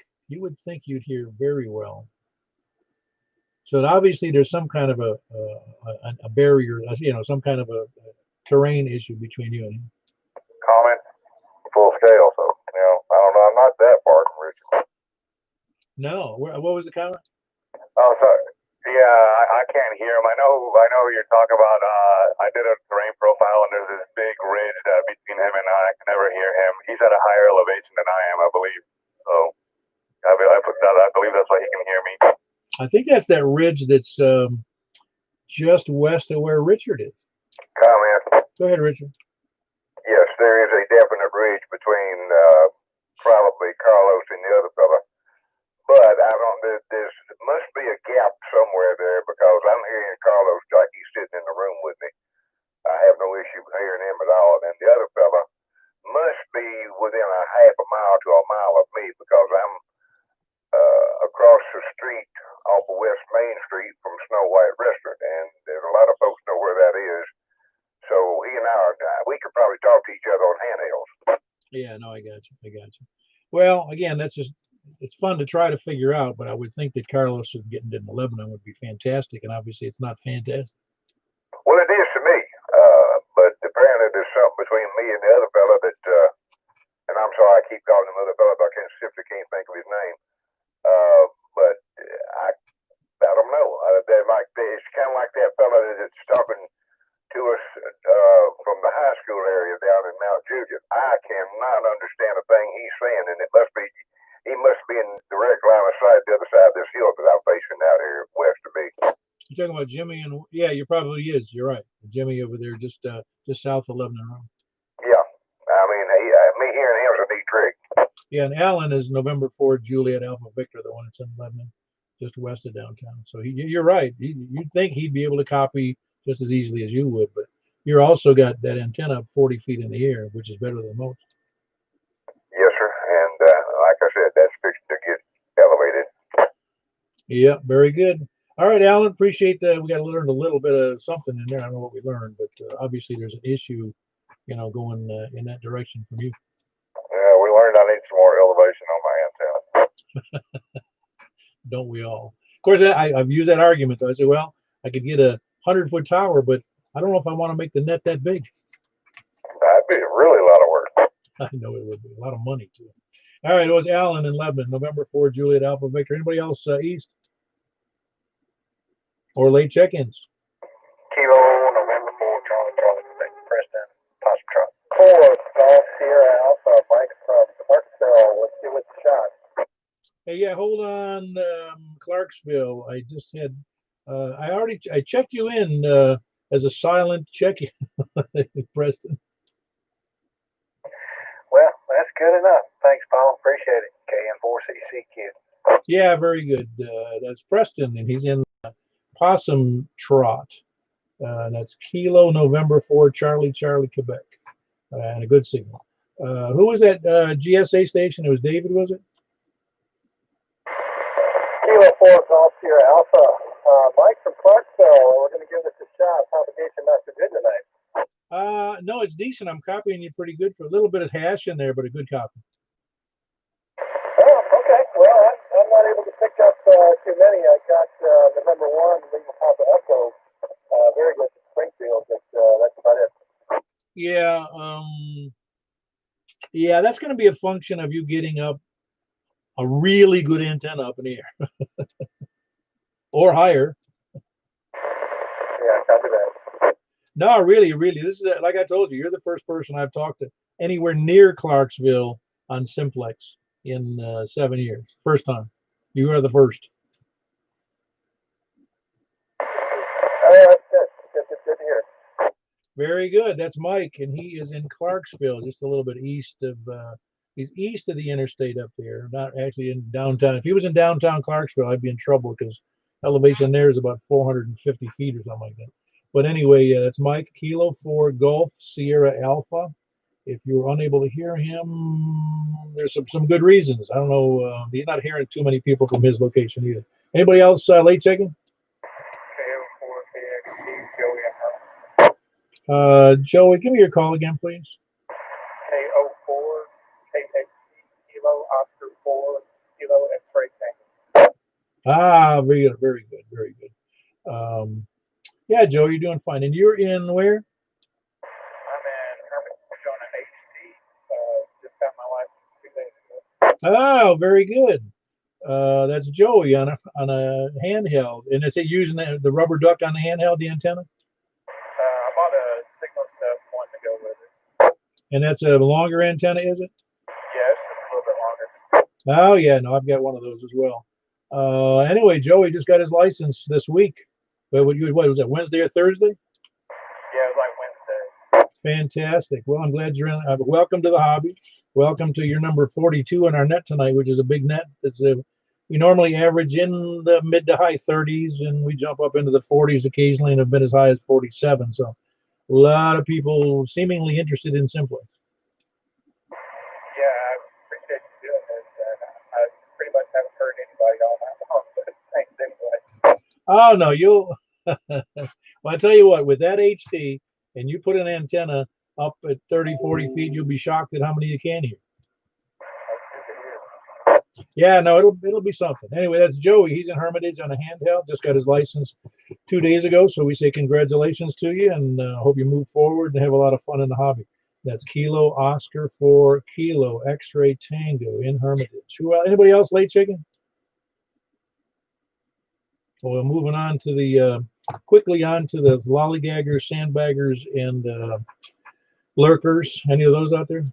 you'd hear very well. So obviously there's some kind of a barrier, you know, some kind of a terrain issue between you and him. Comment full scale, so you know, I don't know. I'm not that far from Richmond. No, what was the comment? Oh, sorry. Yeah, I can't hear him. I know you're talking about. I did a terrain profile, and there's this big ridge between him and I can never hear him. He's at a higher elevation than I am, I believe. So I believe that's why he can hear me. I think that's that ridge that's just west of where Richard is. Comment. Go ahead, Richard. Yes, there is a definite ridge between probably Carlos and the other fella. But I don't. There must be a gap somewhere there because I'm hearing Carlos like he's sitting in the room with me. I have no issue hearing him at all. And the other fella must be within a half a mile to a mile of me because I'm across the street off of West Main Street from Snow White Restaurant, and there's a lot of folks know where that is. So he and we could probably talk to each other on handhelds. Yeah, no, I got you. Well, again, that's just. It's fun to try to figure out, but I would think that Carlos getting to Lebanon would be fantastic, and obviously it's not fantastic. Well, it is to me, but apparently there's something between me and the other fella that, and I'm sorry I keep calling him other fella, but I simply can't think of his name. But I don't know. It's kind of like that fella that's talking to us from the high school area down in Mount Juliet. I cannot understand a thing he's saying, and he must be in direct line of sight the other side of this hill that I'm facing out here west of me. You're talking about Jimmy, and yeah, you probably is. You're right, Jimmy over there, just south of Lebanon Road. Yeah, I mean, me hearing him is a neat trick. Yeah, and Alan is November 4th, Juliet Alpha Victor, the one that's in Lebanon, just west of downtown. So you're right. You'd think he'd be able to copy just as easily as you would, but you're also got that antenna up 40 feet in the air, which is better than most. Yes, sir. And like I said, that's fixed to get elevated. Yeah, very good. All right, Alan, appreciate that. We got to learn a little bit of something in there. I don't know what we learned, but obviously there's an issue, going in that direction from you. Yeah, we learned I need some more elevation on my antenna. Don't we all? Of course, I've used that argument. I say, well, I could get a 100-foot tower, but I don't know if I want to make the net that big. That'd be really a lot of work. I know it would be a lot of money too. All right, it was Alan in Lebanon, November 4, Juliet Alpha Victor. Anybody else east or late check-ins? Kilo, November 4, Charlie, Preston, Possum Trot. 4, Golf, Sierra Alpha, Mike from Clarksville. Let's see what's the shot. Hey, yeah, hold on, Clarksville. I just had, I checked you in as a silent check-in, Preston. Well, that's good enough. Thanks, Paul. Appreciate it. KN4CC kid. Yeah, very good. That's Preston, and he's in Possum Trot. And that's Kilo November 4 Charlie Quebec, and a good signal. Who was that GSA station? It was David, was it? Kilo 4 Golf Sierra Alpha. Mike from Clarksville. We're going to give this a shot. Propagation not so good tonight. No, it's decent. I'm copying you pretty good for a little bit of hash in there, but a good copy. Oh, okay. Well, I'm not able to pick up too many. I got the number 1, Legal Papa Echo. Very good Springfield, but that's about it. Yeah, yeah, that's going to be a function of you getting up a really good antenna up in the air or higher. Yeah, copy that. No, really, this is like I told you, you're the first person I've talked to anywhere near Clarksville on Simplex in 7 years. First time. You are the first. That's good to hear. Very good. That's Mike, and he is in Clarksville, just a little bit east of. He's east of the interstate up there, not actually in downtown. If he was in downtown Clarksville, I'd be in trouble because elevation there is about 450 feet or something like that. But anyway, that's Mike, Kilo 4 Golf Sierra Alpha. If you're unable to hear him, there's some good reasons. I don't know. He's not hearing too many people from his location either. Anybody else late checking? Joey, give me your call again, please. K04 KXC Kilo Oscar 4 Kilo X-ray Tango. Ah, very good. Yeah, Joe, you're doing fine. And you're in where? I'm in Hermit, Arizona, HD. Just got my license 2 days ago. Oh, very good. That's Joey on a handheld. And is it using the rubber duck on the handheld, the antenna? I bought a signal step one to go with it. And that's a longer antenna, is it? Yeah, it's just a little bit longer. Oh, yeah. No, I've got one of those as well. Anyway, Joey just got his license this week. What was that, Wednesday or Thursday? Yeah, it was like Wednesday. Fantastic. Well, I'm glad you're in. Welcome to the hobby. Welcome to your number 42 on our net tonight, which is a big net. We normally average in the mid to high 30s, and we jump up into the 40s occasionally and have been as high as 47. So a lot of people seemingly interested in Simplex. Yeah, I appreciate you doing this. I pretty much haven't heard anybody all that long, but thanks anyway. Oh, no, you'll. Well, I tell you what, with that HT, and you put an antenna up at 30, 40 feet, you'll be shocked at how many you can hear. Yeah, no, it'll be something. Anyway, that's Joey. He's in Hermitage on a handheld. Just got his license 2 days ago. So we say congratulations to you, and hope you move forward and have a lot of fun in the hobby. That's Kilo Oscar for Kilo X-Ray Tango in Hermitage. Anybody else late chicken? Well, we're moving on to the quickly on to the lollygaggers, sandbaggers, and lurkers. Any of those out there?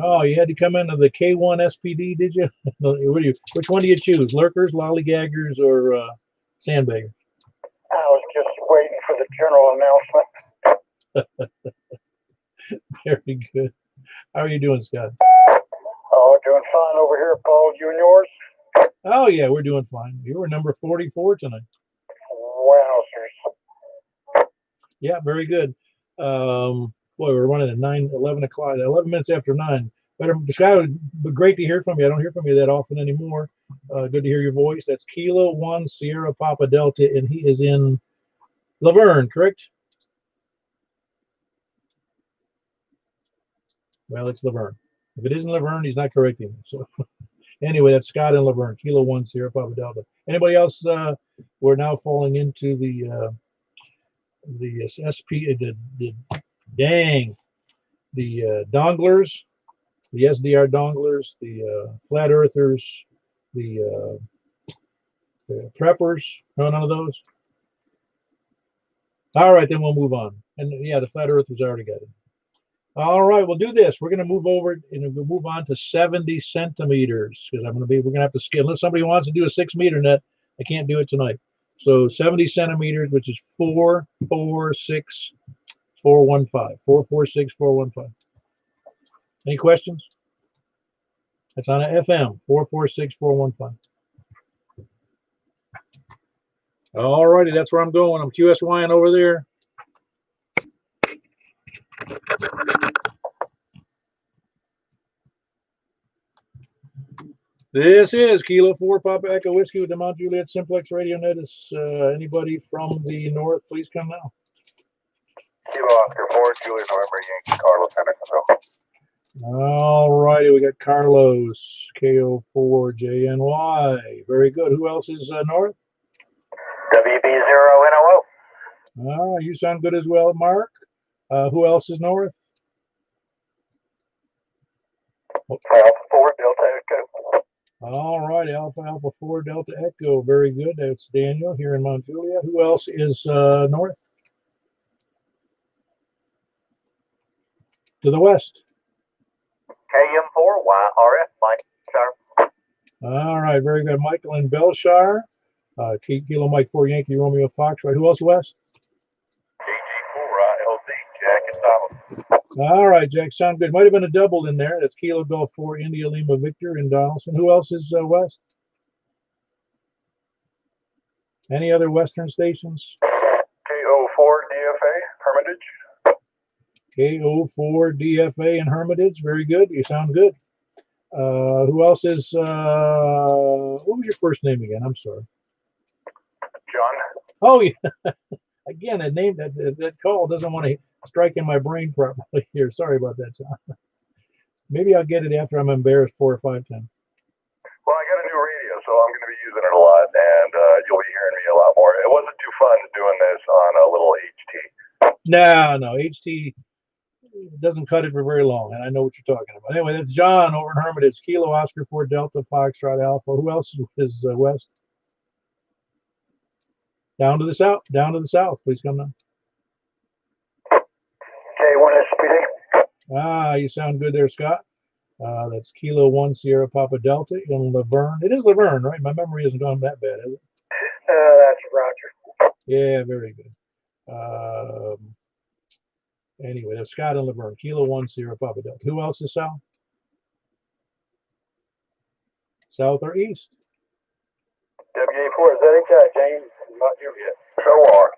Oh, you had to come into the K1 SPD, did you? Which one do you choose? Lurkers, lollygaggers, or sandbaggers? I was just waiting for the general announcement. Very good. How are you doing, Scott? Oh, doing fine over here, Paul. You and yours? Oh, yeah, we're doing fine. You were number 44 tonight. Wowzers. Yeah, very good. Boy, we're running at 11 o'clock, 11 minutes after 9. Scott, great to hear from you. I don't hear from you that often anymore. Good to hear your voice. That's Kilo 1 Sierra Papa Delta, and he is in Laverne, correct? Well, it's Laverne. If it isn't Laverne, he's not correcting me. So anyway, that's Scott in Laverne, Kilo 1 Sierra Papa Delta. Anybody else? We're now falling into the SP, the donglers, the SDR donglers, the flat earthers, the preppers. No, none of those. All right, then we'll move on. And yeah, the flat earthers already got it. All right, we'll do this. We're going to move over and we'll move on to 70 centimeters because we're going to have to scale. Unless somebody wants to do a 6 meter net, I can't do it tonight. So 70 centimeters, which is 446,415. 446,415. Any questions? That's on a FM, 446,415. All righty, that's where I'm going. I'm QSYing over there. This is Kilo 4 Papa Echo Whiskey with the Mount Juliet Simplex Radio Net. Is anybody from the north, please come now. Kilo Oscar 4, Juliet November Yankee, Carlos Henderson. All righty, we got Carlos, KO4JNY. Very good. Who else is north? WB0NOO. You sound good as well, Mark. Who else is north? Alpha 4 Delta Echo. All right, Alpha 4 Delta Echo. Very good. That's Daniel here in Mount Juliet. Who else is north? To the west. KM4 YRF Mike Sharp. All right, very good. Michael in Belshire. Kilo Mike 4 Yankee Romeo Fox. Right. Who else west? KG4 LZ Jack and Donald. All right, Jack. Sound good. Might have been a double in there. That's Kilo Golf 4 India Lima Victor in Donaldson. Who else is west? Any other western stations? KO4 DFA Hermitage. KO4 DFA in Hermitage. Very good. You sound good. Who else is, what was your first name again? I'm sorry. John. Oh, yeah. Again, that name, that call doesn't want to strike in my brain properly here. Sorry about that, John. Maybe I'll get it after I'm embarrassed 4 or 5 times. Well, I got a new radio, so I'm going to be using it a lot, and you'll be hearing me a lot more. It wasn't too fun doing this on a little HT. No, HT. it doesn't cut it for very long, and I know what you're talking about. Anyway, that's John over in Hermitage. Kilo Oscar 4 Delta Foxtrot Alpha. Who else is west? Down to the south. Down to the south. Please come down. K1 SPD. Ah, you sound good there, Scott. That's Kilo 1 Sierra Papa Delta in Laverne. It is Laverne, right? My memory isn't going that bad, is it? That's Roger. Yeah, very good. Anyway, that's Scott and Laverne. Kilo 1 Sierra Papa Delta. Who else is south? South or east? WA4 ZHI, James, not Juliet. So are.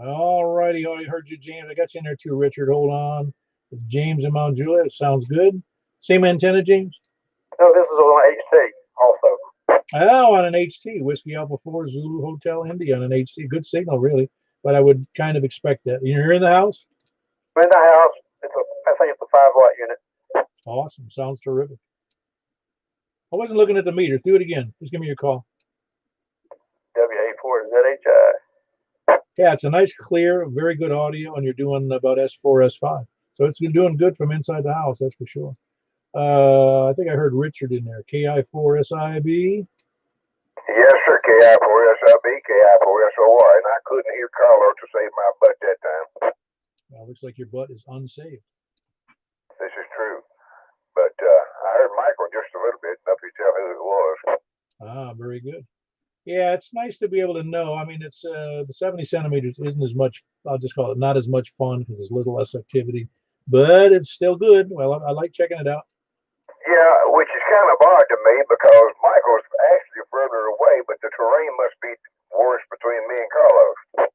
All righty. I heard you, James. I got you in there too, Richard. Hold on. It's James and Mount Juliet. It sounds good. Same antenna, James? No, this is on HT also. Oh, on an HT. Whiskey Alpha 4 Zulu Hotel India on an HT. Good signal, really. But I would kind of expect that. You're in the house? I'm in the house. I think it's a 5-watt unit. Awesome. Sounds terrific. I wasn't looking at the meters. Do it again. Just give me your call. WA4 ZHI. Yeah, it's a nice, clear, very good audio, and you're doing about S4, S5. So it's doing good from inside the house, that's for sure. I think I heard Richard in there. KI4 SIB. Yes, sir. KI4 SIB, KI4 SOR. And I couldn't hear Carlo to save my butt that time. Well, looks like your butt is unsaved. This is true. But I heard Michael just a little bit. Nothing to tell who it was. Ah, very good. Yeah, it's nice to be able to know. I mean, it's the 70 centimeters isn't as much, I'll just call it not as much fun because there's a little less activity, but it's still good. Well, I like checking it out. Yeah, which is kind of odd to me because Michael's actually further away, but the terrain must be worse between me and Carlos.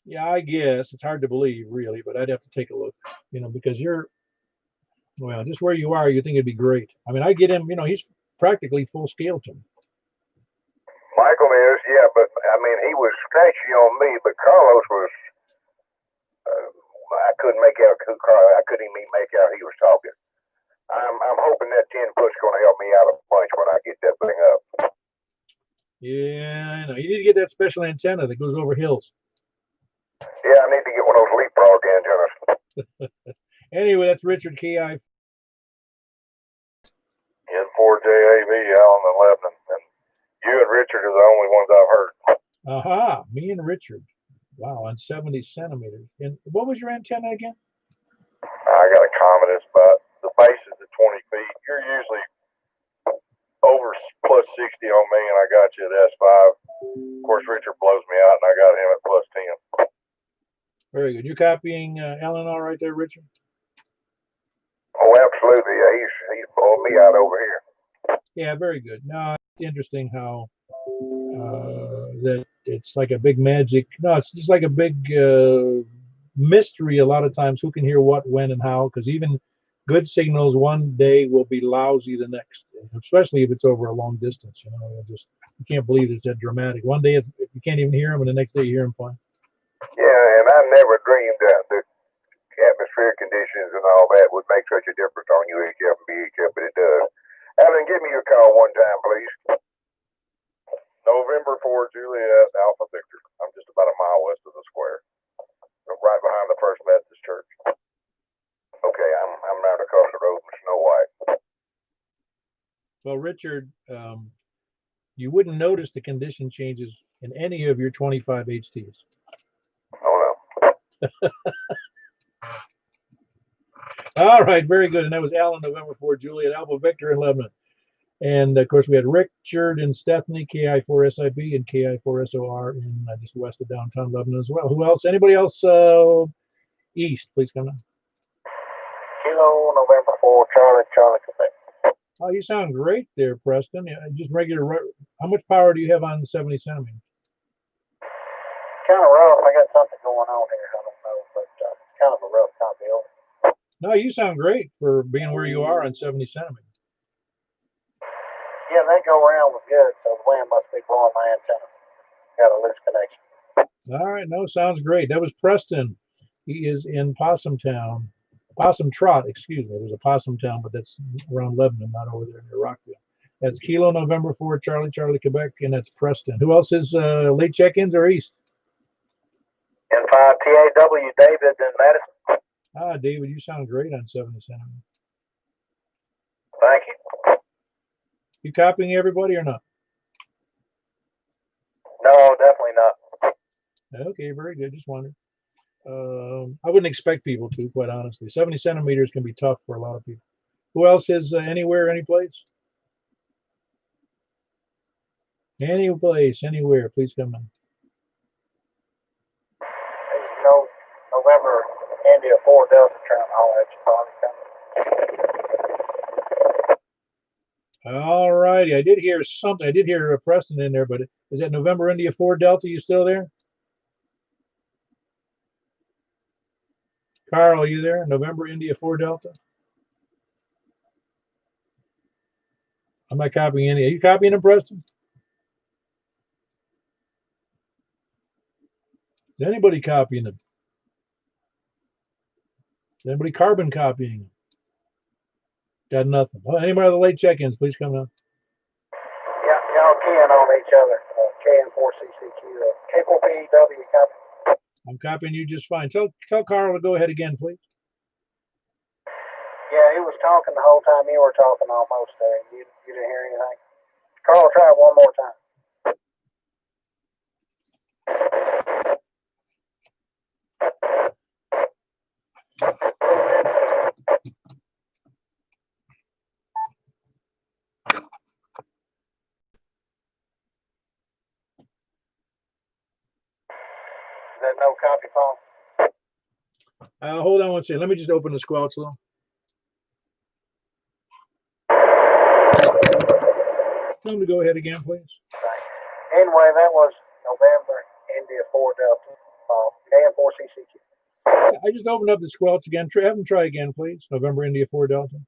Yeah, I guess it's hard to believe, really, but I'd have to take a look, because well, just where you are, you think it'd be great. I mean, I get him, he's practically full scale to me. Michael is, yeah, but I mean, he was scratchy on me, but Carlos was, I couldn't make out who Carlos, I couldn't even make out he was talking. I'm hoping that 10 foot's going to help me out a bunch when I get that thing up. Yeah, I know. You need to get that special antenna that goes over hills. Yeah, I need to get one of those leapfrog antennas. Anyway, that's Richard KI. N4JAV, Allen and Lebanon. And you and Richard are the only ones I've heard. Aha, me and Richard. Wow, on 70 centimeters. And what was your antenna again? I got a Comet. It's about, the base is at 20 feet. You're usually over plus 60 on me, and I got you at S5. Of course, Richard blows me out, and I got him at plus 10. Very good. You copying Alan all right there, Richard? Oh, absolutely. Yeah, he's blowing me out over here. Yeah, very good. No, it's interesting how that it's like a big magic. No, it's just like a big mystery a lot of times who can hear what, when, and how, because even good signals one day will be lousy the next, especially if it's over a long distance. You can't believe it's that dramatic. One day you can't even hear them, and the next day you hear them fine. Yeah, and I never dreamed that the atmospheric conditions and all that would make such a difference on UHF and VHF, but it does. Alan, give me your call one time, please. November 4, Juliet, Alpha Victor. I'm just about a mile west of the square. I'm right behind the First Methodist Church. Okay, I'm right across the road from Snow White. Well, Richard, you wouldn't notice the condition changes in any of your 25 HTs. Oh, no. All right, very good. And that was Alan, November 4, Juliet, Alpha Victor in Lebanon. And of course, we had Richard and Stephanie, KI4SIB and KI4SOR in just west of downtown Lebanon as well. Who else? Anybody else east? Please come down. Kilo, November 4, Charlie, Quebec. Oh, you sound great there, Preston. Yeah, just regular. How much power do you have on 70 centimeters? Kind of rough. I got something going on here. I don't know, but kind of a rough top deal. No, you sound great for being where you are on 70 centimeters. Yeah, they go around with good, so the wind must be blowing my antenna. Got a loose connection. All right, no, sounds great. That was Preston. He is in Possum Trot, excuse me. There's a Possum Town, but that's around Lebanon, not over there near Rockville. That's Kilo, November 4, Charlie, Quebec, and that's Preston. Who else is late check-ins or east? N5 TAW, David and Madison. Ah, David, you sound great on 70 centimeter. Thank you. You copying everybody or not? No, definitely not. Okay, very good. Just wondered. I wouldn't expect people to, quite honestly. 70 centimeters can be tough for a lot of people. Who else is anywhere, any place? Any place, anywhere, please come in. No, November, India 4 Delta trying to holler at you. All righty. I did hear something. I did hear Preston in there, but is that November India 4 Delta? You still there? Carl, are you there? November India 4 Delta? I'm not copying any. Are you copying them, Preston? Is anybody copying them? Is anybody carbon copying them? Got nothing. Well, any more of the late check-ins, please come down. Yeah, y'all keying on each other. KN4CCQ, K4PEW copy. I'm copying you just fine. Tell Carl to go ahead again, please. Yeah, he was talking the whole time you were talking almost there. You didn't hear anything. Carl, try it one more time. Is that no copy, Paul? Hold on one second. Let me just open the squelch though. Tell him to go ahead again, please. Right. Anyway, that was November India 4 Delta, KN4CCQ. I just opened up the squelch again. Have him try again, please. November India 4 Delta.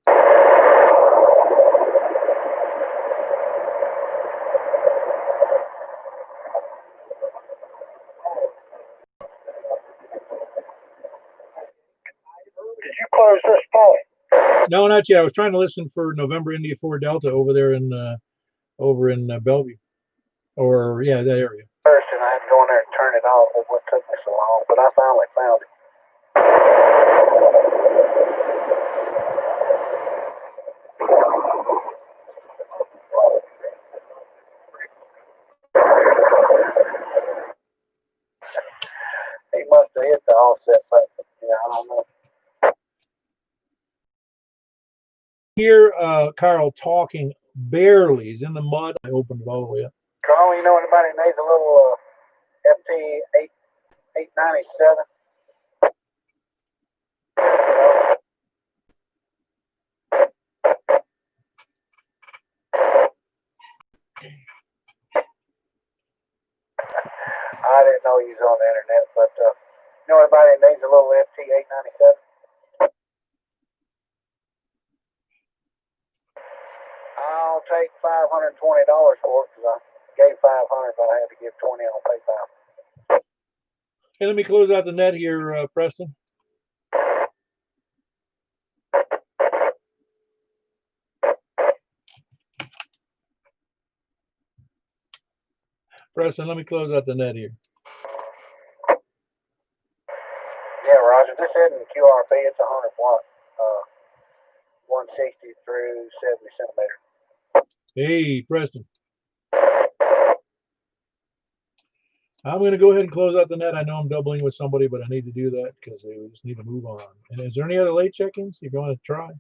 Did you close this, Paul? No, not yet. I was trying to listen for November India 4 Delta over there in Bellevue, or yeah, that area. First, and I had to go in there and turn it off. It what took me so long, but I finally found it. He must have hit the offset button. Yeah, I don't know. Hear Carl talking barely. He's in the mud. I opened it all the way up. Carl, you know anybody needs a little FT 897? I didn't know he was on the internet, but you know anybody needs a little FT 897? I'll take $520 for it because I gave $500, but I had to give $20 on PayPal. Hey, let me close out the net here, Preston. Preston, let me close out the net here. Yeah, Roger. This isn't QRP. It's 100 watt, 160 through 70 centimeter. Hey, Preston. I'm going to go ahead and close out the net. I know I'm doubling with somebody, but I need to do that because we just need to move on. And is there any other late check-ins you're going to try?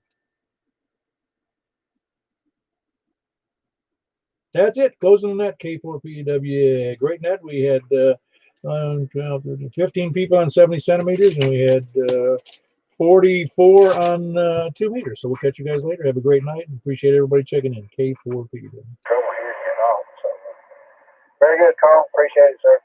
That's it. Closing the net, K4PEW. Great net. We had 12, 13, 15 people on 70 centimeters, and we had 44 on 2 meters. So we'll catch you guys later. Have a great night, and appreciate everybody checking in. K4PEW. Trouble hearing you at all. So, very good, Carl. Appreciate it, sir.